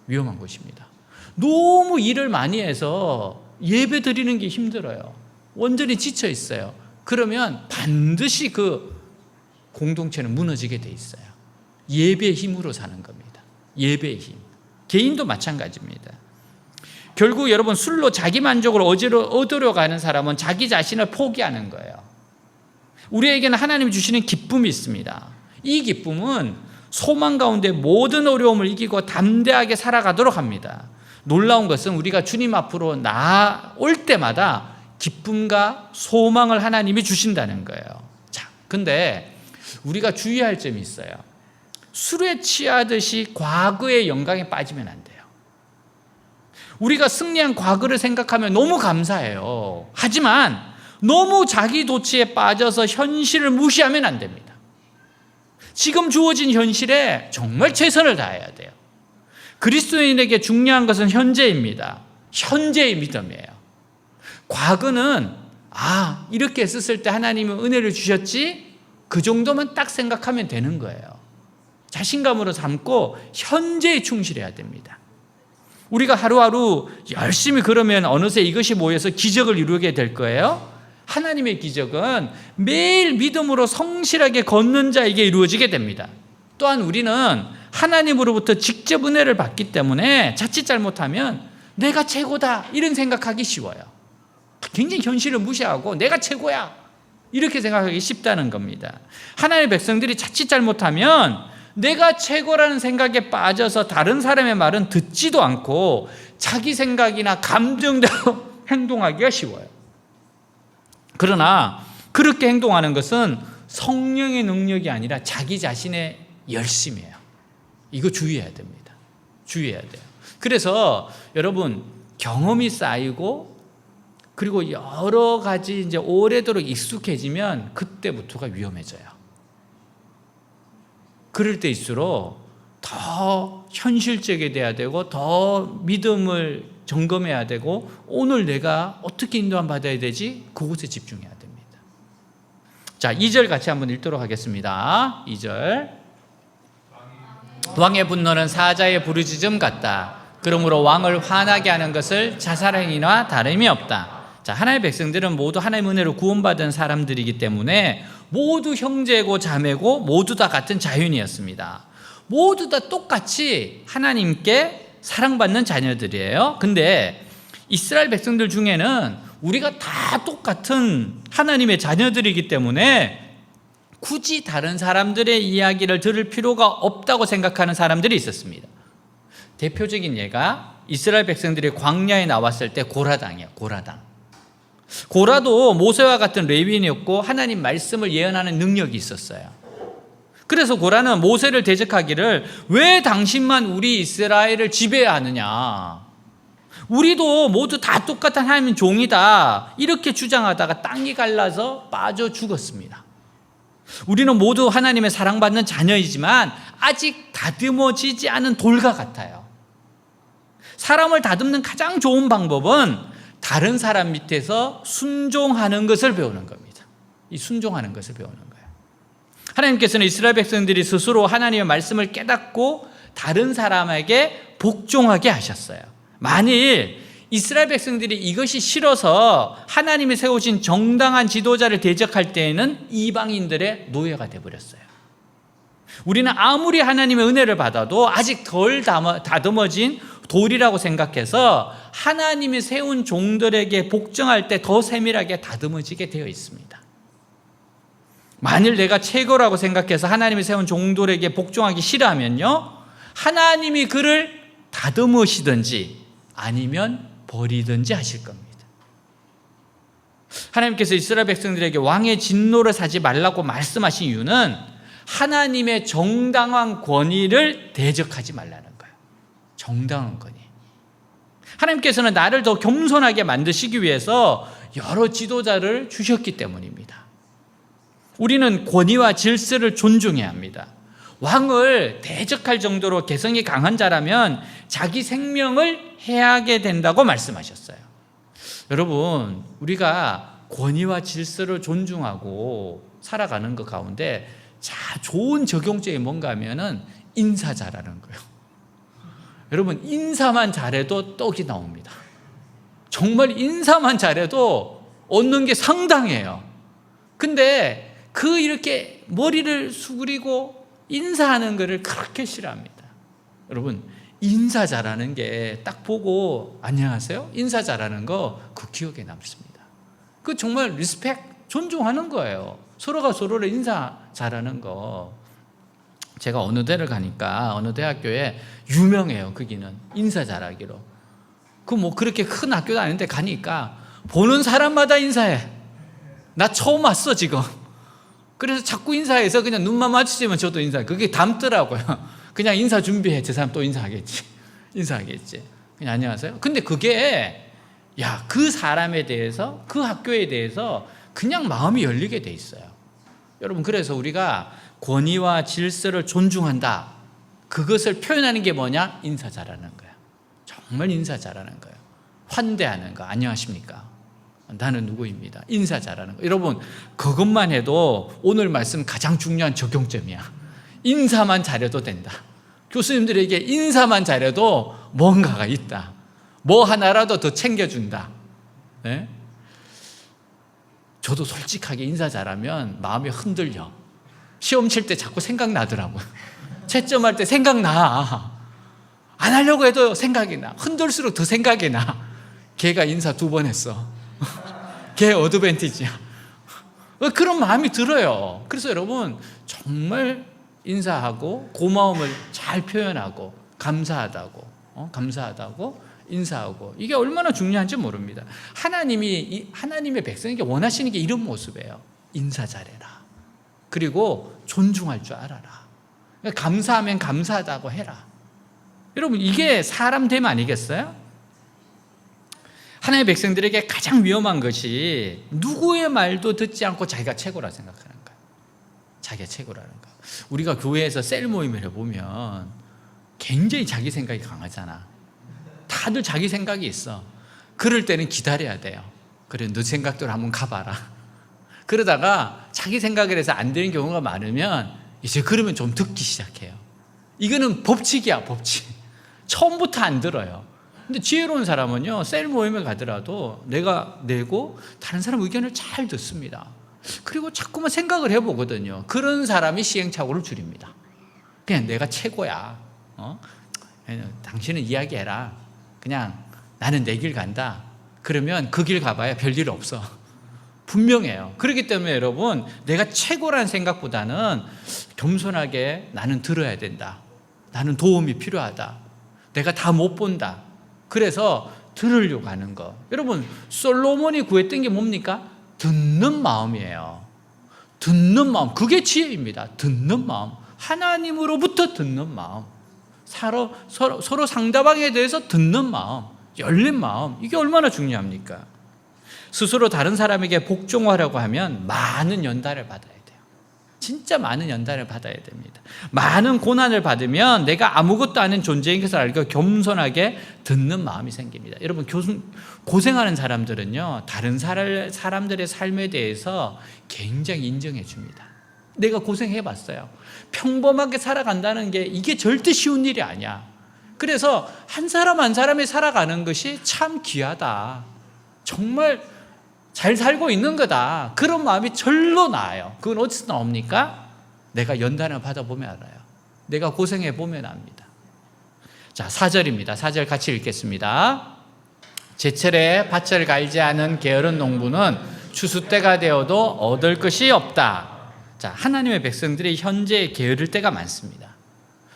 S2: 위험한 곳입니다. 너무 일을 많이 해서 예배드리는 게 힘들어요. 완전히 지쳐 있어요. 그러면 반드시 그 공동체는 무너지게 돼 있어요. 예배의 힘으로 사는 겁니다. 예배의 힘. 개인도 마찬가지입니다. 결국 여러분, 술로 자기 만족을 얻으려 가는 사람은 자기 자신을 포기하는 거예요. 우리에게는 하나님이 주시는 기쁨이 있습니다. 이 기쁨은 소망 가운데 모든 어려움을 이기고 담대하게 살아가도록 합니다. 놀라운 것은 우리가 주님 앞으로 나올 때마다 기쁨과 소망을 하나님이 주신다는 거예요. 자, 근데 우리가 주의할 점이 있어요. 술에 취하듯이 과거의 영광에 빠지면 안 돼요. 우리가 승리한 과거를 생각하면 너무 감사해요. 하지만 너무 자기 도취에 빠져서 현실을 무시하면 안 됩니다. 지금 주어진 현실에 정말 최선을 다해야 돼요. 그리스도인에게 중요한 것은 현재입니다. 현재의 믿음이에요. 과거는 이렇게 했었을 때 하나님은 은혜를 주셨지, 그 정도만 딱 생각하면 되는 거예요. 자신감으로 삼고 현재에 충실해야 됩니다. 우리가 하루하루 열심히 그러면 어느새 이것이 모여서 기적을 이루게 될 거예요. 하나님의 기적은 매일 믿음으로 성실하게 걷는 자에게 이루어지게 됩니다. 또한 우리는 하나님으로부터 직접 은혜를 받기 때문에 자칫 잘못하면 내가 최고다 이런 생각하기 쉬워요. 굉장히 현실을 무시하고 내가 최고야 이렇게 생각하기 쉽다는 겁니다. 하나님의 백성들이 자칫 잘못하면 내가 최고라는 생각에 빠져서 다른 사람의 말은 듣지도 않고 자기 생각이나 감정대로 행동하기가 쉬워요. 그러나 그렇게 행동하는 것은 성령의 능력이 아니라 자기 자신의 열심이에요. 이거 주의해야 됩니다. 주의해야 돼요. 그래서 여러분, 경험이 쌓이고 그리고 여러 가지 이제 오래도록 익숙해지면 그때부터가 위험해져요. 그럴 때일수록 더 현실적이 돼야 되고 더 믿음을 점검해야 되고 오늘 내가 어떻게 인도함 받아야 되지? 그곳에 집중해야 됩니다. 자, 2절 같이 한번 읽도록 하겠습니다. 2절. 왕의 분노는 사자의 부르짖음 같다. 그러므로 왕을 화나게 하는 것을 자살행위나 다름이 없다. 자, 하나님의 백성들은 모두 하나님의 은혜로 구원받은 사람들이기 때문에 모두 형제고 자매고 모두 다 같은 자연이었습니다. 모두 다 똑같이 하나님께 사랑받는 자녀들이에요. 근데 이스라엘 백성들 중에는 우리가 다 똑같은 하나님의 자녀들이기 때문에 굳이 다른 사람들의 이야기를 들을 필요가 없다고 생각하는 사람들이 있었습니다. 대표적인 예가 이스라엘 백성들이 광야에 나왔을 때 고라당이에요. 고라도 모세와 같은 레위인이었고 하나님 말씀을 예언하는 능력이 있었어요. 그래서 고라는 모세를 대적하기를, 왜 당신만 우리 이스라엘을 지배하느냐, 우리도 모두 다 똑같은 하나님 종이다, 이렇게 주장하다가 땅이 갈라서 빠져 죽었습니다. 우리는 모두 하나님의 사랑받는 자녀이지만 아직 다듬어지지 않은 돌과 같아요. 사람을 다듬는 가장 좋은 방법은 다른 사람 밑에서 순종하는 것을 배우는 겁니다. 이 순종하는 것을 배우는 거예요. 하나님께서는 이스라엘 백성들이 스스로 하나님의 말씀을 깨닫고 다른 사람에게 복종하게 하셨어요. 만일 이스라엘 백성들이 이것이 싫어서 하나님이 세우신 정당한 지도자를 대적할 때에는 이방인들의 노예가 되어버렸어요. 우리는 아무리 하나님의 은혜를 받아도 아직 덜 다듬어진 돌이라고 생각해서 하나님이 세운 종들에게 복종할 때 더 세밀하게 다듬어지게 되어 있습니다. 만일 내가 최고라고 생각해서 하나님이 세운 종들에게 복종하기 싫어하면요, 하나님이 그를 다듬으시든지 아니면 버리든지 하실 겁니다. 하나님께서 이스라엘 백성들에게 왕의 진노를 사지 말라고 말씀하신 이유는 하나님의 정당한 권위를 대적하지 말라는 거예요. 정당한 권위. 하나님께서는 나를 더 겸손하게 만드시기 위해서 여러 지도자를 주셨기 때문입니다. 우리는 권위와 질서를 존중해야 합니다. 왕을 대적할 정도로 개성이 강한 자라면 자기 생명을 해하게 된다고 말씀하셨어요. 여러분, 우리가 권위와 질서를 존중하고 살아가는 것 가운데 좋은 적용점이 뭔가 하면은 인사 잘하는 거예요. 여러분, 인사만 잘해도 떡이 나옵니다. 정말 인사만 잘해도 얻는 게 상당해요. 근데 이렇게 머리를 수그리고 인사하는 것을 그렇게 싫어합니다. 여러분, 인사 잘하는 게 딱 보고 안녕하세요? 인사 잘하는 거 그 기억에 남습니다. 그 정말 리스펙, 존중하는 거예요. 서로가 서로를 인사 잘하는 거. 제가 어느 대를 가니까 어느 대학교에 유명해요. 거기는 인사 잘하기로. 그렇게 큰 학교도 아닌데 가니까 보는 사람마다 인사해. 나 처음 왔어 지금. 그래서 자꾸 인사해서 그냥 눈만 마주치면 저도 인사해. 그게 닮더라고요. 그냥 인사 준비해. 저 사람 또 인사하겠지. 그냥 안녕하세요. 근데 그게 그 사람에 대해서, 그 학교에 대해서 그냥 마음이 열리게 돼 있어요. 여러분, 그래서 우리가 권위와 질서를 존중한다. 그것을 표현하는 게 뭐냐? 인사 잘하는 거야. 정말 인사 잘하는 거예요. 환대하는 거. 안녕하십니까? 나는 누구입니다. 인사 잘하는 거. 여러분, 그것만 해도 오늘 말씀 가장 중요한 적용점이야. 인사만 잘해도 된다. 교수님들에게 인사만 잘해도 뭔가가 있다. 뭐 하나라도 더 챙겨준다. 네? 저도 솔직하게 인사 잘하면 마음이 흔들려. 시험 칠 때 자꾸 생각나더라고요. 채점할 때 생각나. 안 하려고 해도 생각이 나. 흔들수록 더 생각이 나. 걔가 인사 2번 했어. 걔 어드밴티지야. 그런 마음이 들어요. 그래서 여러분, 정말 인사하고 고마움을 잘 표현하고 감사하다고 인사하고, 이게 얼마나 중요한지 모릅니다. 하나님의 백성에게 원하시는 게 이런 모습이에요. 인사 잘해라. 그리고 존중할 줄 알아라. 감사하면 감사하다고 해라. 여러분, 이게 사람 됨 아니겠어요? 하나님의 백성들에게 가장 위험한 것이 누구의 말도 듣지 않고 자기가 최고라 생각하는 거예요. 자기가 최고라는 거. 우리가 교회에서 셀 모임을 해보면 굉장히 자기 생각이 강하잖아. 다들 자기 생각이 있어. 그럴 때는 기다려야 돼요. 그래, 너 생각대로 한번 가봐라. 그러다가 자기 생각을 해서 안 되는 경우가 많으면 이제 그러면 좀 듣기 시작해요. 이거는 법칙이야, 법칙. 처음부터 안 들어요. 근데 지혜로운 사람은요, 셀 모임에 가더라도 내가 내고 다른 사람 의견을 잘 듣습니다. 그리고 자꾸만 생각을 해보거든요. 그런 사람이 시행착오를 줄입니다. 그냥 내가 최고야. 당신은 이야기해라. 그냥 나는 내 길 간다. 그러면 그 길 가봐야 별일 없어. 분명해요. 그렇기 때문에 여러분, 내가 최고라는 생각보다는 겸손하게 나는 들어야 된다. 나는 도움이 필요하다. 내가 다 못 본다. 그래서 들으려고 하는 거. 여러분, 솔로몬이 구했던 게 뭡니까? 듣는 마음이에요. 듣는 마음. 그게 지혜입니다. 듣는 마음. 하나님으로부터 듣는 마음. 서로 상대방에 대해서 듣는 마음. 열린 마음. 이게 얼마나 중요합니까? 스스로 다른 사람에게 복종하려고 하면 많은 연단을 받아야 돼요. 진짜 많은 연단을 받아야 됩니다. 많은 고난을 받으면 내가 아무것도 아닌 존재인 것을 알고 겸손하게 듣는 마음이 생깁니다. 여러분, 고생하는 사람들은요, 다른 사람들의 삶에 대해서 굉장히 인정해 줍니다. 내가 고생해봤어요. 평범하게 살아간다는 게 이게 절대 쉬운 일이 아니야. 그래서 한 사람 한 사람이 살아가는 것이 참 귀하다. 정말 잘 살고 있는 거다. 그런 마음이 절로 나아요. 그건 어디서 나옵니까? 내가 연단을 받아보면 알아요. 내가 고생해보면 압니다. 자, 4절입니다. 4절 같이 읽겠습니다. 제철에 밭을 갈지 않은 게으른 농부는 추수 때가 되어도 얻을 것이 없다. 자, 하나님의 백성들이 현재 게으를 때가 많습니다.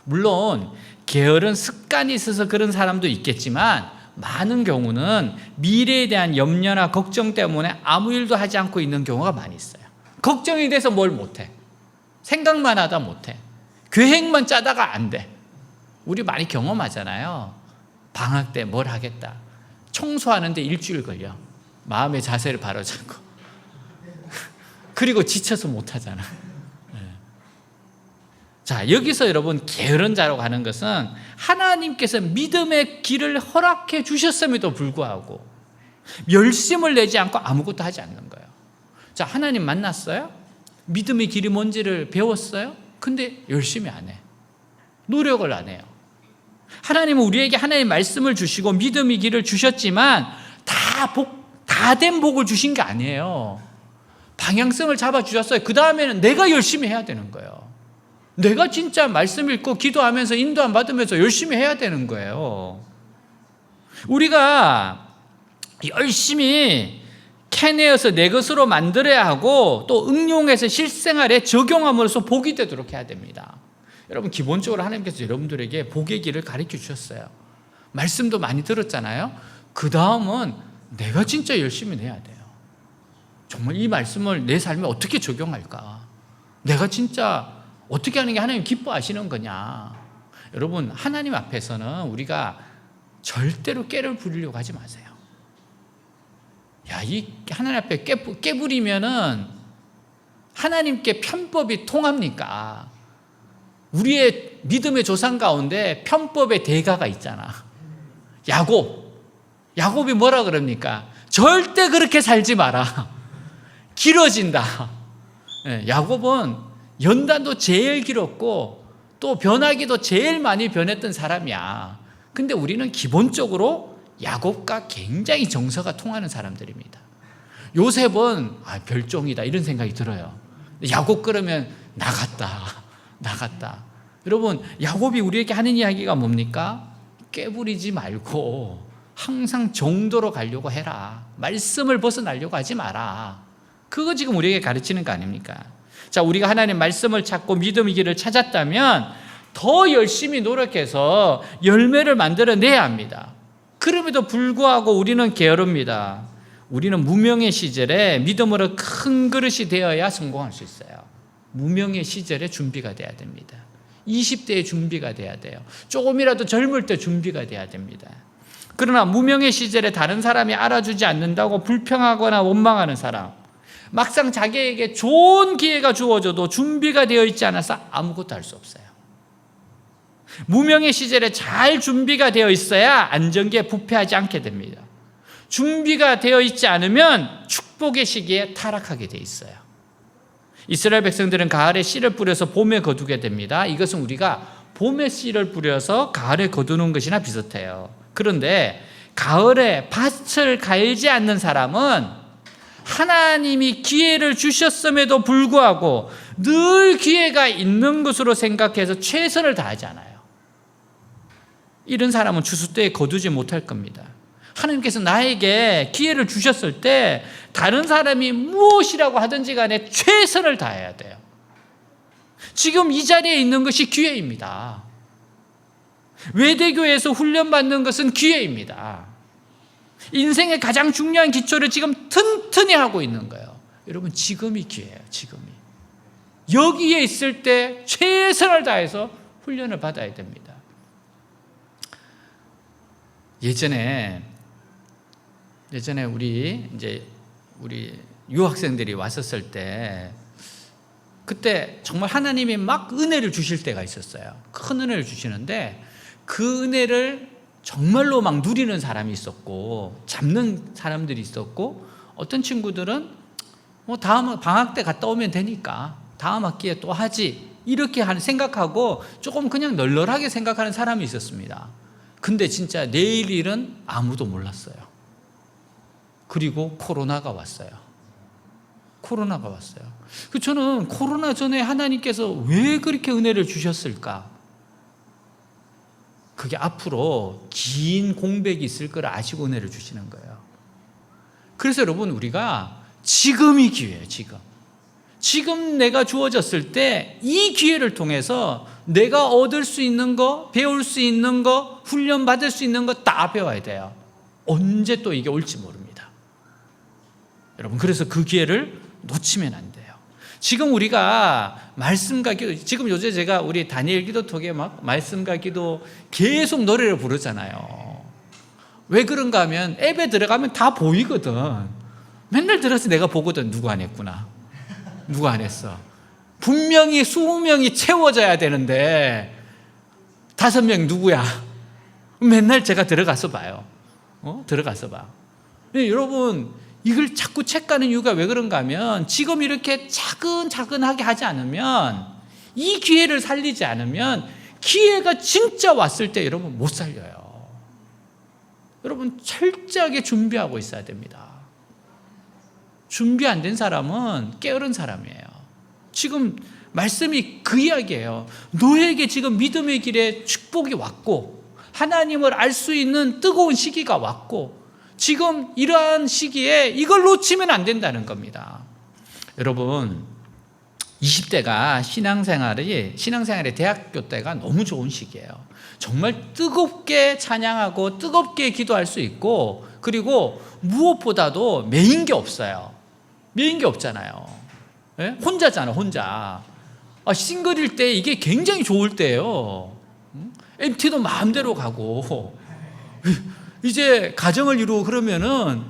S2: 물론 게으른 습관이 있어서 그런 사람도 있겠지만 많은 경우는 미래에 대한 염려나 걱정 때문에 아무 일도 하지 않고 있는 경우가 많이 있어요. 걱정이 돼서 뭘 못해. 생각만 하다 못해. 계획만 짜다가 안 돼. 우리 많이 경험하잖아요. 방학 때 뭘 하겠다. 청소하는데 일주일 걸려. 마음의 자세를 바로잡고. 그리고 지쳐서 못하잖아. 자, 여기서 여러분 게으른 자로 가는 것은 하나님께서 믿음의 길을 허락해 주셨음에도 불구하고 열심을 내지 않고 아무것도 하지 않는 거예요. 자, 하나님 만났어요? 믿음의 길이 뭔지를 배웠어요? 근데 열심히 안 해. 노력을 안 해요. 하나님은 우리에게 하나님의 말씀을 주시고 믿음의 길을 주셨지만 다 된 복을 주신 게 아니에요. 방향성을 잡아주셨어요. 그 다음에는 내가 열심히 해야 되는 거예요. 내가 진짜 말씀 읽고 기도하면서 인도함 받으면서 열심히 해야 되는 거예요. 우리가 열심히 캐내어서 내 것으로 만들어야 하고 또 응용해서 실생활에 적용함으로써 복이 되도록 해야 됩니다. 여러분, 기본적으로 하나님께서 여러분들에게 복의 길을 가르쳐 주셨어요. 말씀도 많이 들었잖아요. 그 다음은 내가 진짜 열심히 내야 돼요. 정말 이 말씀을 내 삶에 어떻게 적용할까? 내가 진짜 어떻게 하는 게 하나님 기뻐하시는 거냐? 여러분, 하나님 앞에서는 우리가 절대로 깨를 부리려고 하지 마세요. 야, 이 하나님 앞에 깨부리면은 하나님께 편법이 통합니까? 우리의 믿음의 조상 가운데 편법의 대가가 있잖아. 야곱이 뭐라 그럽니까? 절대 그렇게 살지 마라. 길어진다. 야곱은 연단도 제일 길었고 또 변하기도 제일 많이 변했던 사람이야. 근데 우리는 기본적으로 야곱과 굉장히 정서가 통하는 사람들입니다. 요셉은 별종이다 이런 생각이 들어요. 야곱 그러면 나갔다. 여러분, 야곱이 우리에게 하는 이야기가 뭡니까? 깨부리지 말고 항상 정도로 가려고 해라. 말씀을 벗어나려고 하지 마라. 그거 지금 우리에게 가르치는 거 아닙니까? 자, 우리가 하나님 말씀을 찾고 믿음의 길을 찾았다면 더 열심히 노력해서 열매를 만들어내야 합니다. 그럼에도 불구하고 우리는 게으릅니다. 우리는 무명의 시절에 믿음으로 큰 그릇이 되어야 성공할 수 있어요. 무명의 시절에 준비가 돼야 됩니다. 20대에 준비가 돼야 돼요. 조금이라도 젊을 때 준비가 돼야 됩니다. 그러나 무명의 시절에 다른 사람이 알아주지 않는다고 불평하거나 원망하는 사람, 막상 자기에게 좋은 기회가 주어져도 준비가 되어 있지 않아서 아무것도 할 수 없어요. 무명의 시절에 잘 준비가 되어 있어야 안정기에 부패하지 않게 됩니다. 준비가 되어 있지 않으면 축복의 시기에 타락하게 돼 있어요. 이스라엘 백성들은 가을에 씨를 뿌려서 봄에 거두게 됩니다. 이것은 우리가 봄에 씨를 뿌려서 가을에 거두는 것이나 비슷해요. 그런데 가을에 밭을 갈지 않는 사람은 하나님이 기회를 주셨음에도 불구하고 늘 기회가 있는 것으로 생각해서 최선을 다하지 않아요. 이런 사람은 추수 때에 거두지 못할 겁니다. 하나님께서 나에게 기회를 주셨을 때 다른 사람이 무엇이라고 하든지 간에 최선을 다해야 돼요. 지금 이 자리에 있는 것이 기회입니다. 외대교회에서 훈련받는 것은 기회입니다. 인생의 가장 중요한 기초를 지금 튼튼히 하고 있는 거예요. 여러분, 지금이 기회예요. 지금이. 여기에 있을 때 최선을 다해서 훈련을 받아야 됩니다. 예전에 우리 유학생들이 왔었을 때 그때 정말 하나님이 막 은혜를 주실 때가 있었어요. 큰 은혜를 주시는데 그 은혜를 정말로 막 누리는 사람이 있었고 잡는 사람들이 있었고 어떤 친구들은 다음 방학 때 갔다 오면 되니까 다음 학기에 또 하지. 이렇게 생각하고 조금 그냥 널널하게 생각하는 사람이 있었습니다. 근데 진짜 내일 일은 아무도 몰랐어요. 그리고 코로나가 왔어요. 코로나가 왔어요. 저는 코로나 전에 하나님께서 왜 그렇게 은혜를 주셨을까? 그게 앞으로 긴 공백이 있을 걸 아시고 은혜를 주시는 거예요. 그래서 여러분, 우리가 지금이 기회예요. 지금 내가 주어졌을 때 이 기회를 통해서 내가 얻을 수 있는 거, 배울 수 있는 거, 훈련받을 수 있는 거 다 배워야 돼요. 언제 또 이게 올지 모릅니다. 여러분, 그래서 그 기회를 놓치면 안 돼요. 지금 우리가 말씀과 기도, 지금 요새 제가 우리 다니엘 기도톡에 막 말씀과 기도 계속 노래를 부르잖아요. 왜 그런가 하면 앱에 들어가면 다 보이거든. 맨날 들어서 내가 보거든. 누구 안 했구나, 누구 안 했어. 분명히 20명이 채워져야 되는데 5명 누구야? 맨날 제가 들어가서 봐요. 들어가서 봐. 여러분, 이걸 자꾸 체크하는 이유가 왜 그런가 하면 지금 이렇게 차근차근하게 하지 않으면, 이 기회를 살리지 않으면 기회가 진짜 왔을 때 여러분 못 살려요. 여러분, 철저하게 준비하고 있어야 됩니다. 준비 안 된 사람은 게으른 사람이에요. 지금 말씀이 그 이야기예요. 너에게 지금 믿음의 길에 축복이 왔고 하나님을 알 수 있는 뜨거운 시기가 왔고, 지금 이러한 시기에 이걸 놓치면 안 된다는 겁니다. 여러분, 20대가 신앙생활의 대학교 때가 너무 좋은 시기예요. 정말 뜨겁게 찬양하고 뜨겁게 기도할 수 있고, 그리고 무엇보다도 메인 게 없어요. 메인 게 없잖아요. 예? 혼자잖아, 혼자. 싱글일 때 이게 굉장히 좋을 때예요. MT도 마음대로 가고, 이제 가정을 이루고 그러면은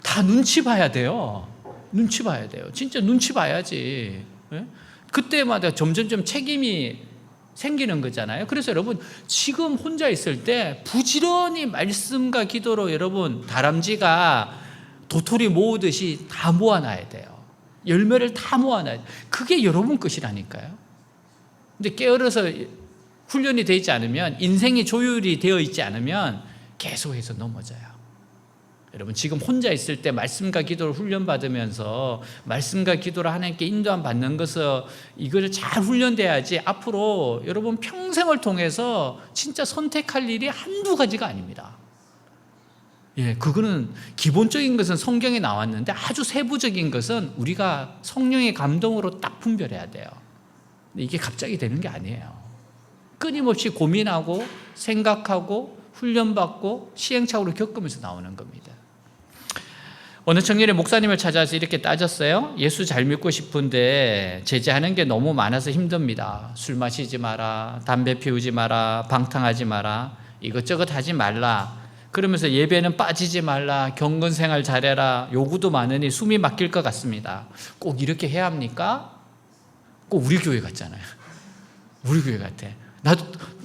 S2: 다 눈치 봐야 돼요. 눈치 봐야 돼요. 진짜 눈치 봐야지. 예? 그때마다 점점점 책임이 생기는 거잖아요. 그래서 여러분, 지금 혼자 있을 때 부지런히 말씀과 기도로 여러분 다람쥐가 도토리 모으듯이 다 모아놔야 돼요. 열매를 다 모아놔야 돼요. 그게 여러분 것이라니까요. 근데 깨어러서 훈련이 되어 있지 않으면, 인생이 조율이 되어 있지 않으면 계속해서 넘어져요. 여러분, 지금 혼자 있을 때 말씀과 기도를 훈련받으면서 말씀과 기도를 하나님께 인도함 받는 것을, 이걸 잘 훈련돼야지 앞으로 여러분 평생을 통해서 진짜 선택할 일이 한두 가지가 아닙니다. 그거는 기본적인 것은 성경에 나왔는데 아주 세부적인 것은 우리가 성령의 감동으로 딱 분별해야 돼요. 근데 이게 갑자기 되는 게 아니에요. 끊임없이 고민하고 생각하고 훈련받고 시행착오를 겪으면서 나오는 겁니다. 어느 청년이 목사님을 찾아서 이렇게 따졌어요. 예수 잘 믿고 싶은데 제재하는 게 너무 많아서 힘듭니다. 술 마시지 마라, 담배 피우지 마라, 방탕하지 마라, 이것저것 하지 말라, 그러면서 예배는 빠지지 말라, 경건생활 잘해라, 요구도 많으니 숨이 막힐 것 같습니다. 꼭 이렇게 해야 합니까? 꼭 우리 교회 같잖아요. 우리 교회 같아.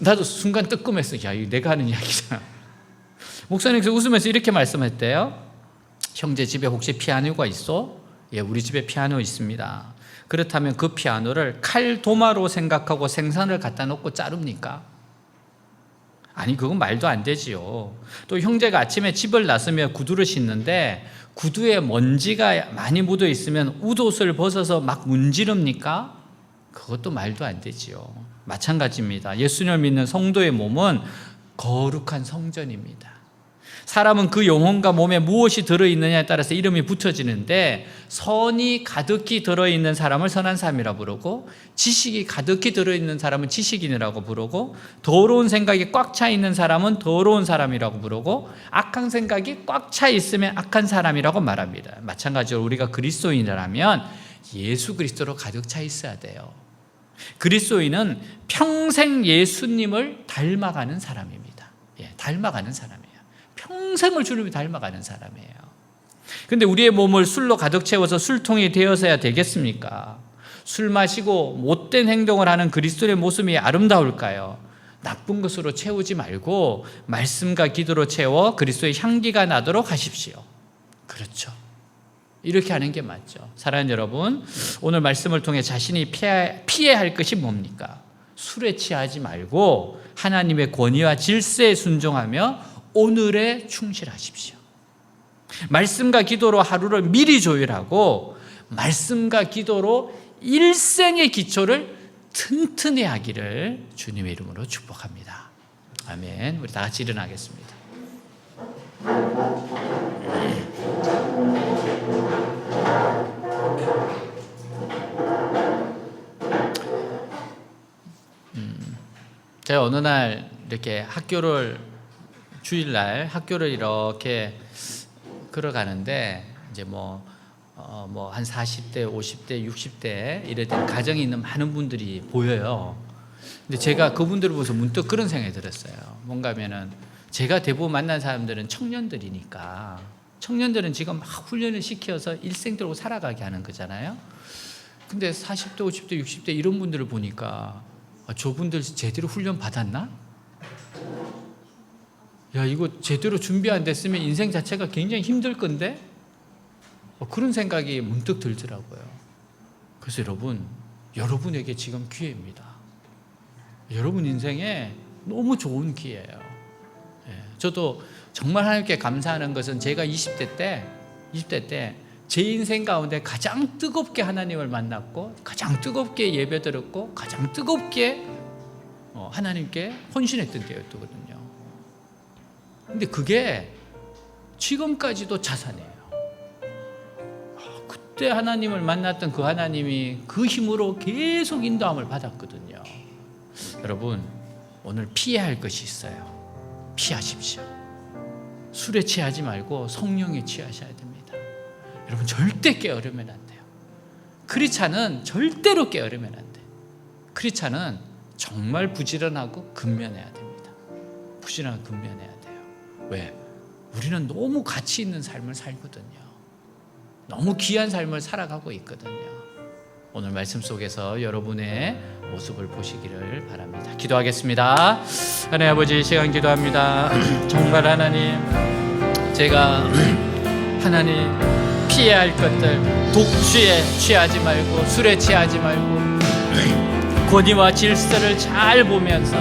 S2: 나도 순간 뜨끔했어. 야, 이거 내가 하는 이야기잖아. 목사님께서 웃으면서 이렇게 말씀했대요. 형제 집에 혹시 피아노가 있어? 예, 우리 집에 피아노 있습니다. 그렇다면 그 피아노를 칼 도마로 생각하고 생선을 갖다 놓고 자릅니까? 아니, 그건 말도 안 되지요. 또 형제가 아침에 집을 나서며 구두를 신는데 구두에 먼지가 많이 묻어 있으면 웃옷을 벗어서 막 문지릅니까? 그것도 말도 안 되지요. 마찬가지입니다. 예수님을 믿는 성도의 몸은 거룩한 성전입니다. 사람은 그 영혼과 몸에 무엇이 들어있느냐에 따라서 이름이 붙여지는데, 선이 가득히 들어있는 사람을 선한 사람이라고 부르고, 지식이 가득히 들어있는 사람은 지식인이라고 부르고, 더러운 생각이 꽉 차 있는 사람은 더러운 사람이라고 부르고, 악한 생각이 꽉 차 있으면 악한 사람이라고 말합니다. 마찬가지로 우리가 그리스도인이라면 예수 그리스도로 가득 차 있어야 돼요. 그리스도인은 평생 예수님을 닮아가는 사람입니다. 닮아가는 사람이에요. 평생을 주님을 닮아가는 사람이에요. 그런데 우리의 몸을 술로 가득 채워서 술통이 되어서야 되겠습니까? 술 마시고 못된 행동을 하는 그리스도의 모습이 아름다울까요? 나쁜 것으로 채우지 말고 말씀과 기도로 채워 그리스도의 향기가 나도록 하십시오. 그렇죠. 이렇게 하는 게 맞죠. 사랑하는 여러분, 오늘 말씀을 통해 자신이 피해야 할 것이 뭡니까? 술에 취하지 말고 하나님의 권위와 질서에 순종하며 오늘에 충실하십시오. 말씀과 기도로 하루를 미리 조율하고 말씀과 기도로 일생의 기초를 튼튼히 하기를 주님의 이름으로 축복합니다. 아멘. 우리 다 같이 일어나겠습니다. 제가 어느 날 이렇게 주일날 학교를 이렇게 걸어가는데 이제 한 40대, 50대, 60대 이럴 때 가정이 있는 많은 분들이 보여요. 근데 제가 그분들을 보면서 문득 그런 생각이 들었어요. 뭔가 하면은 제가 대부분 만난 사람들은 청년들이니까 청년들은 지금 막 훈련을 시켜서 일생도록 살아가게 하는 거잖아요. 근데 40대, 50대, 60대 이런 분들을 보니까 저분들 제대로 훈련 받았나? 야, 이거 제대로 준비 안 됐으면 인생 자체가 굉장히 힘들 건데? 그런 생각이 문득 들더라고요. 그래서 여러분에게 지금 기회입니다. 여러분 인생에 너무 좋은 기회예요. 저도 정말 하나님께 감사하는 것은 제가 20대 때 제 인생 가운데 가장 뜨겁게 하나님을 만났고 가장 뜨겁게 예배 드렸고 가장 뜨겁게 하나님께 헌신했던 때였거든요. 근데 그게 지금까지도 자산이에요. 그때 하나님을 만났던 그 하나님이 그 힘으로 계속 인도함을 받았거든요. 여러분, 오늘 피해야 할 것이 있어요. 피하십시오. 술에 취하지 말고 성령에 취하셔야 됩니다. 여러분, 절대 게으르면 안 돼요. 크리스찬은 절대로 게으르면 안 돼요. 크리스찬은 정말 부지런하고 근면해야 됩니다. 부지런하고 근면해야 돼요. 왜? 우리는 너무 가치 있는 삶을 살거든요. 너무 귀한 삶을 살아가고 있거든요. 오늘 말씀 속에서 여러분의 모습을 보시기를 바랍니다. 기도하겠습니다. 하나님 아버지, 이 시간 기도합니다. 정말 하나님, 제가 하나님 피해야 할 것들, 독주에 취하지 말고 술에 취하지 말고 권위와 질서를 잘 보면서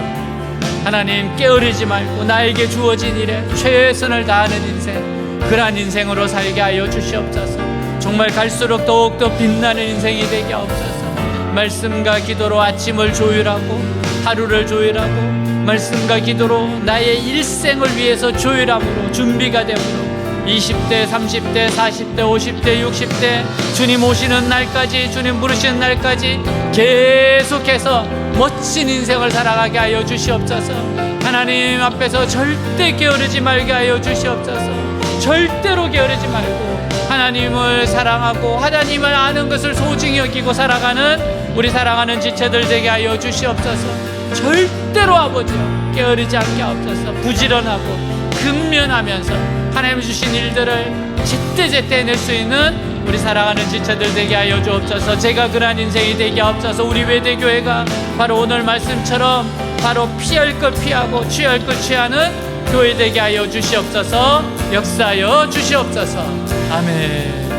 S2: 하나님 게으르지 말고 나에게 주어진 일에 최선을 다하는 인생, 그러한 인생으로 살게 하여 주시옵소서. 정말 갈수록 더욱더 빛나는 인생이 되게 하옵소서. 말씀과 기도로 아침을 조율하고 하루를 조율하고 말씀과 기도로 나의 일생을 위해서 조율함으로 준비가 되므로 20대, 30대, 40대, 50대, 60대 주님 오시는 날까지, 주님 부르시는 날까지 계속해서 멋진 인생을 살아가게 하여 주시옵소서. 하나님 앞에서 절대 게으르지 말게 하여 주시옵소서. 절대로 게으르지 말고 하나님을 사랑하고 하나님을 아는 것을 소중히 여기고 살아가는 우리 사랑하는 지체들 되게 하여 주시옵소서. 절대로 아버지여 게으르지 않게 하옵소서. 부지런하고 근면하면서 하나님 주신 일들을 제때제때 해낼 수 있는 우리 사랑하는 지체들 되게 하여 주옵소서. 제가 그러한 인생이 되게 하옵소서. 우리 외대교회가 바로 오늘 말씀처럼 바로 피할 것 피하고 취할 것 취하는 교회 되게 하여 주시옵소서. 역사하여 주시옵소서. 아멘.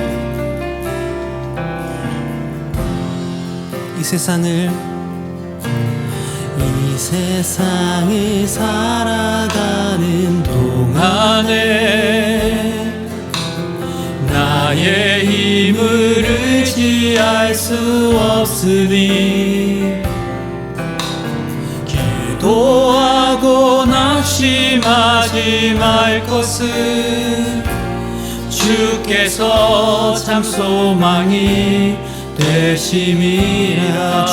S1: 이 세상을 살아가는 동안에 나의 힘을 의지할 수 없으니 기도하고 낙심하지 말 것은 주께서 참 소망이 되심이라.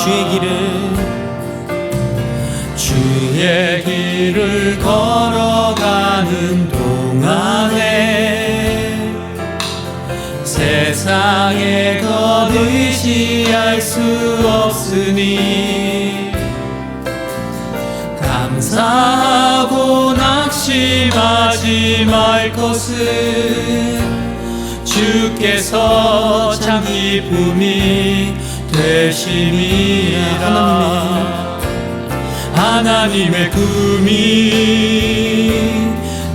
S1: 주의 길을 걸어가는 동안에 세상의 것 의지할 수 없으니 감사하고 낙심하지 말 것은 주께서 참 기쁨이 되심이라. 하나님의 꿈이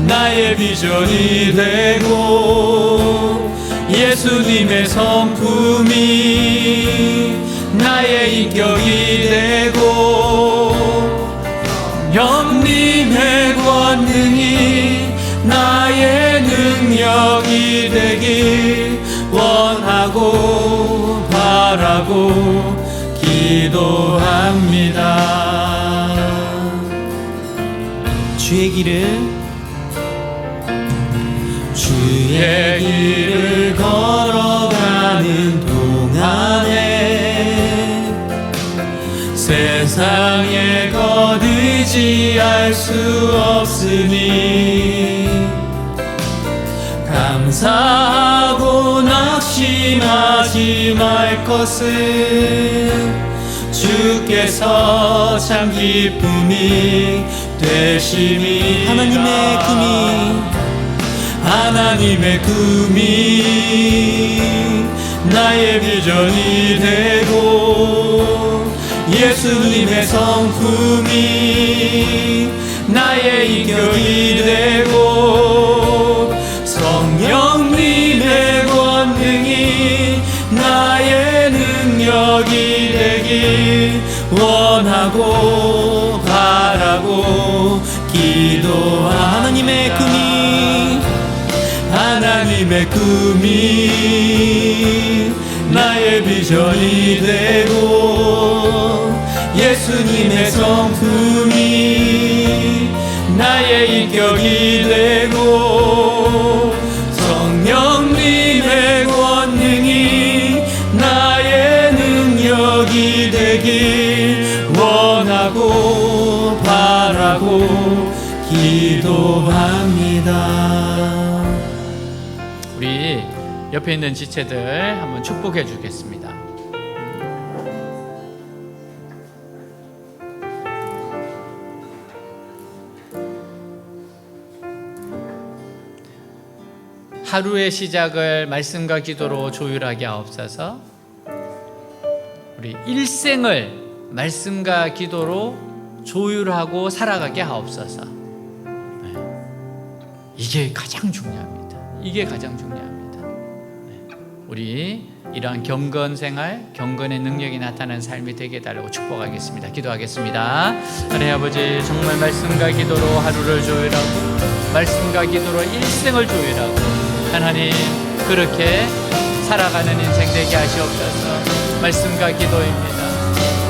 S1: 나의 비전이 되고
S2: 예수님의 성품이 나의 인격이 되고 성령님의 권능이 나의 능력이 되길 원하고 바라고 기도합니다.
S1: 주의 길을 걸어가는 동안에
S2: 세상에 거두지할 수 없으니 감사하고 낙심하지 말 것은 주께서 참 기쁨이 되심이 하나님의 꿈이 나의 비전이 되고 예수님의 성품이 나의 인격이 되고 성령님의 권능이 나의 능력이 되길 원하고 바라고 기도하는 하나님의 꿈이 나의 비전이 되고 예수님의 성품이 나의 인격이 되고 성령님의 권능이 나의 능력이 되길 원하고 바라고 기도합니다. 우리 옆에 있는 지체들 한번 축복해 주겠습니다. 하루의 시작을 말씀과 기도로 조율하게 하옵소서. 우리 일생을 말씀과 기도로 조율하고 살아가게 하옵소서. 네. 이게 가장 중요합니다. 이게 가장 중요합니다. 네. 우리 이러한 경건 생활, 경건의 능력이 나타나는 삶이 되게 해달라고 축복하겠습니다. 기도하겠습니다. 하나님 아버지, 정말 말씀과 기도로 하루를 조율하고 말씀과 기도로 일생을 조율하고 하나님 그렇게 살아가는 인생 되게 하시옵소서. 말씀과 기도입니다.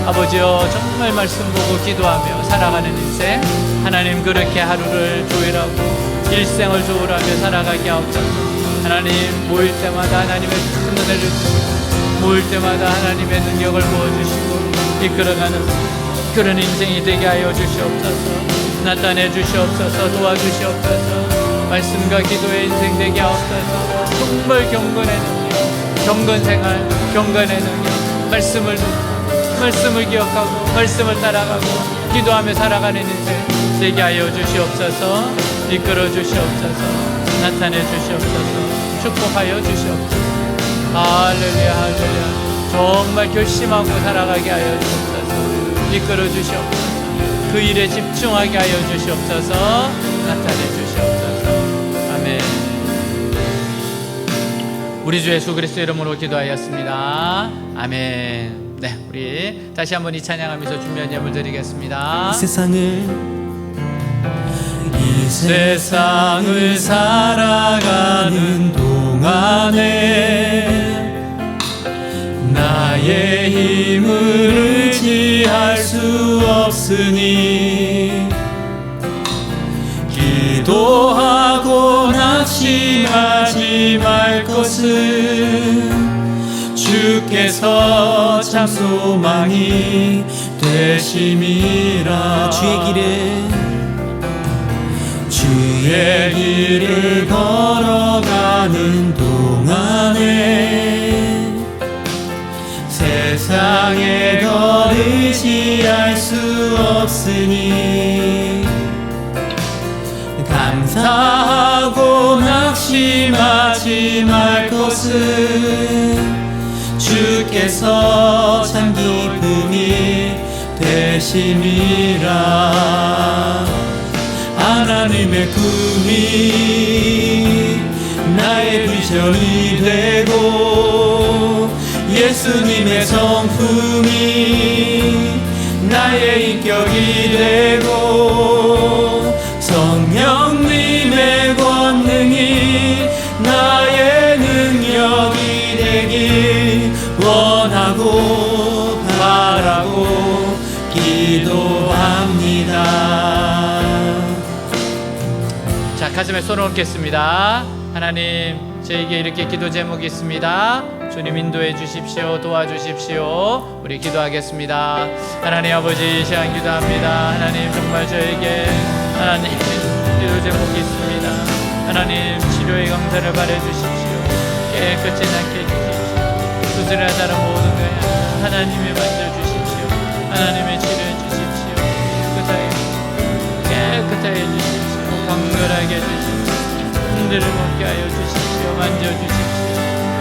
S2: 아버지여, 정말 말씀 보고 기도하며 살아가는 인생, 하나님 그렇게 하루를 조율하고 일생을 조율하며 살아가게 하옵소서. 하나님 모일 때마다 하나님의 큰 은혜를 주시고 모일 때마다 하나님의 능력을 부어주시고 이끌어가는 그런 인생이 되게 하여 주시옵소서. 나타내 주시옵소서. 도와주시옵소서. 말씀과 기도의 인생 되게 하옵소서. 정말 경건의 능력, 경건생활, 경건의 능력, 말씀을 듣고 말씀을 기억하고 말씀을 따라가고 기도하며 살아가는 인생 되게 하여 주시옵소서. 이끌어 주시옵소서. 나타내 주시옵소서. 축복하여 주시옵소서. 할렐루야 할렐루야. 정말 결심하고 살아가게 하여 주옵소서. 이끌어 주시옵소서. 그 일에 집중하게 하여 주시옵소서. 나타내 주시옵소서. 아멘. 우리 주 예수 그리스도 이름으로 기도하였습니다. 아멘. 네, 우리 다시 한번 이 찬양하면서 준비한 예물 드리겠습니다.
S1: 이 세상을 살아가는 동안에 나의 힘을 의지할 수 없으니 기도하고 낙심하지 말 것은 주께서 참 소망이 되심이라. 주의 길을 걸어가는 동안에 세상에 더 의지할 수 없으니 감사하고 낙심하지 말 것은 주께서 참 기쁨이 되심이라. 하나님의 꿈이 나의 비전이 되고 예수님의 성품이 나의 인격이 되고 성령님의 권능이 나의 능력이 되길 원하고 바라고 기도합니다.
S2: 자, 가슴에 손을 얹겠습니다. 하나님, 저에게 이렇게 기도 제목이 있습니다. 주님 인도해 주십시오. 도와주십시오. 우리 기도하겠습니다. 하나님 아버지, 이 시간 기도합니다. 하나님, 정말 저에게 하나님 기도 제목이 있습니다. 하나님, 치료의 강사를 바래 주십시오. 깨끗이 낫게 해주십시오. 수술하다는 모든 것 하나님이 만져주십시오. 하나님의 치료해 주십시오. 깨끗하게 해주십시오. 강렬하게 해주십시오. 흔들을 먹게 하여 주십시오. 만져주십시오.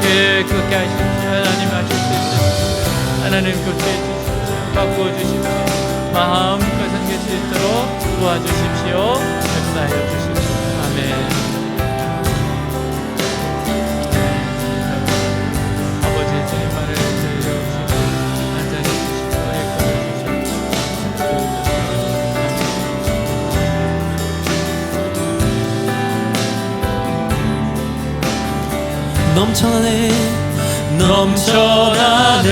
S2: 깨끗게 하십시오. 하나님 하실 수 있습니다. 하나님 교체해 주십시오. 바꾸어주십시오. 마음껏 섬길 수 있도록 도와주십시오. 역사하여 주십시오. 아멘. 아버지, 주님만을 들려주시고 안전해 주시고 애꺼해 주십시오.
S1: 넘쳐나네 넘쳐나네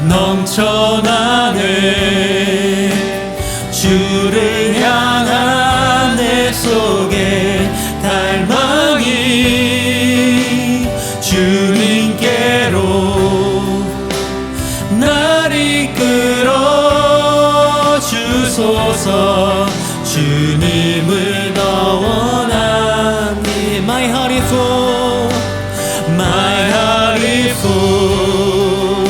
S1: 넘쳐나네 주를 향한 내 속에 갈망이 주님께로 날 이끌어 주소서. 주님을 더 원하니 My heart is full, my heart is full,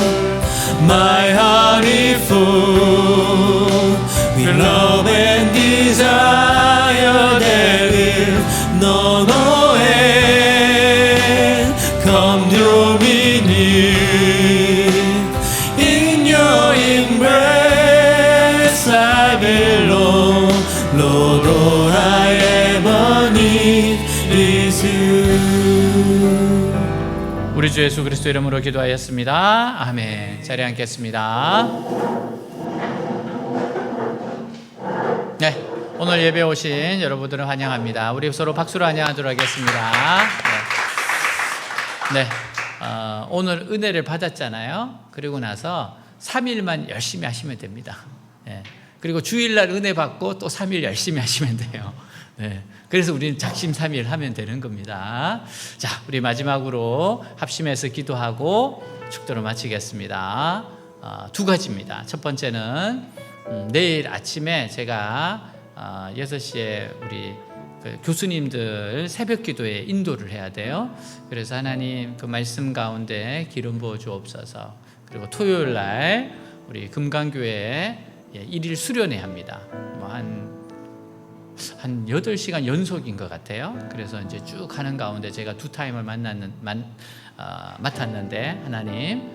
S1: my heart is full with love and desire that will know no end. Come draw me near, in your embrace I belong. Lord, all I ever need is you.
S2: 우리 주 예수 그리스도 이름으로 기도하였습니다. 아멘. 자리에 앉겠습니다. 네, 오늘 예배 오신 여러분들을 환영합니다. 우리 서로 박수로 환영하도록 하겠습니다. 네, 오늘 은혜를 받았잖아요. 그리고 나서 3일만 열심히 하시면 됩니다. 네, 그리고 주일날 은혜 받고 또 3일 열심히 하시면 돼요. 네, 그래서 우리는 작심 3일 하면 되는 겁니다. 자, 우리 마지막으로 합심해서 기도하고 축도를 마치겠습니다. 두 가지입니다. 첫 번째는 내일 아침에 제가 6시에 우리 교수님들 새벽 기도에 인도를 해야 돼요. 그래서 하나님 그 말씀 가운데 기름 부어 주옵소서. 그리고 토요일 날 우리 금강교회에 일일 수련회 합니다. 한 8시간 연속인 것 같아요. 그래서 이제 쭉 가는 가운데 제가 두 타임을 맡았는데 하나님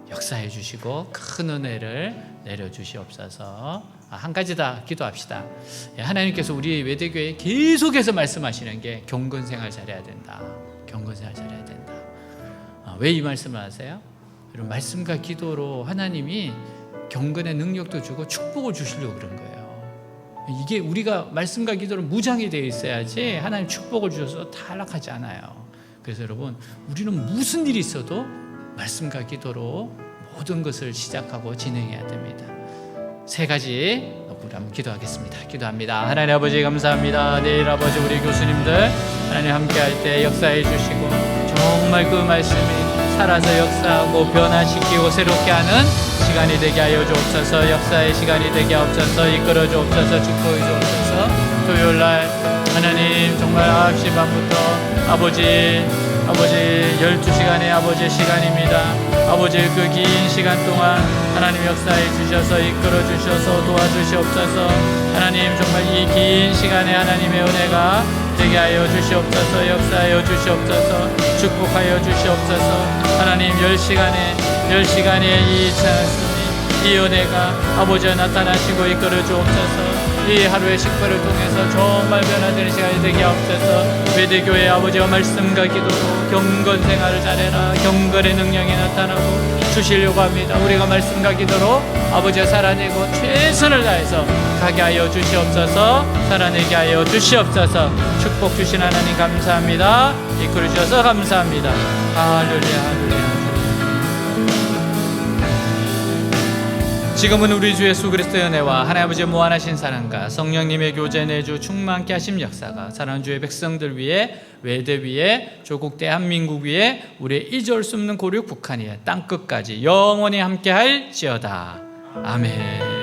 S2: 역사해 주시고 큰 은혜를 내려 주시옵소서. 한 가지 다 기도합시다. 하나님께서 우리 외대교회에 계속해서 말씀하시는 게 경건생활 잘해야 된다. 경건생활 잘해야 된다. 왜 이 말씀을 하세요? 여러분, 말씀과 기도로 하나님이 경건의 능력도 주고 축복을 주시려고 그런 거예요. 이게 우리가 말씀과 기도로 무장이 되어 있어야지 하나님 축복을 주셔서 타락하지 않아요. 그래서 여러분, 우리는 무슨 일이 있어도 말씀과 기도로 모든 것을 시작하고 진행해야 됩니다. 세 가지 우리 한번 기도하겠습니다. 기도합니다. 하나님 아버지 감사합니다. 내일 아버지 우리 교수님들 하나님 함께할 때 역사해 주시고 정말 그 말씀이 살아서 역사하고 변화시키고 새롭게 하는 시간이 되게 하여 주옵소서. 역사의 시간이 되게 하옵소서. 이끌어 주옵소서. 축복해 주옵소서. 토요일날 하나님 정말 9시 반부터 아버지 12시간의 아버지의 시간입니다. 아버지 그 긴 시간 동안 하나님 역사해 주셔서 이끌어 주셔서 도와주시옵소서. 하나님 정말 이 긴 시간에 하나님의 은혜가 되게 하여 주시옵소서. 역사하여 주시옵소서. 축복하여 주시옵소서. 하나님 10시간의 이 찬송이 이 은혜가 아버지와 나타나시고 이끌어 주옵소서. 이 하루의 식사를 통해서 정말 변화되는 시간이 되게 하옵소서. 외대교회 아버지와 말씀과 기도로 경건 생활을 잘해라. 경건의 능력이 나타나고 주시려고 합니다. 우리가 말씀과 기도로 아버지와 살아내고 최선을 다해서 가게 하여 주시옵소서. 살아내게 하여 주시옵소서. 축복 주신 하나님 감사합니다. 이끌어 주셔서 감사합니다. 할렐루야, 할렐루야. 지금은 우리 주 예수 그리스도의 은혜와 하나님 아버지의 무한하신 사랑과 성령님의 교제 내주 충만케 하심 역사가 사랑하는 주의 백성들 위에, 외대 위에, 조국 대한민국 위에, 우리의 잊을 수 없는 고륙 북한 위에 땅끝까지 영원히 함께할지어다. 아멘.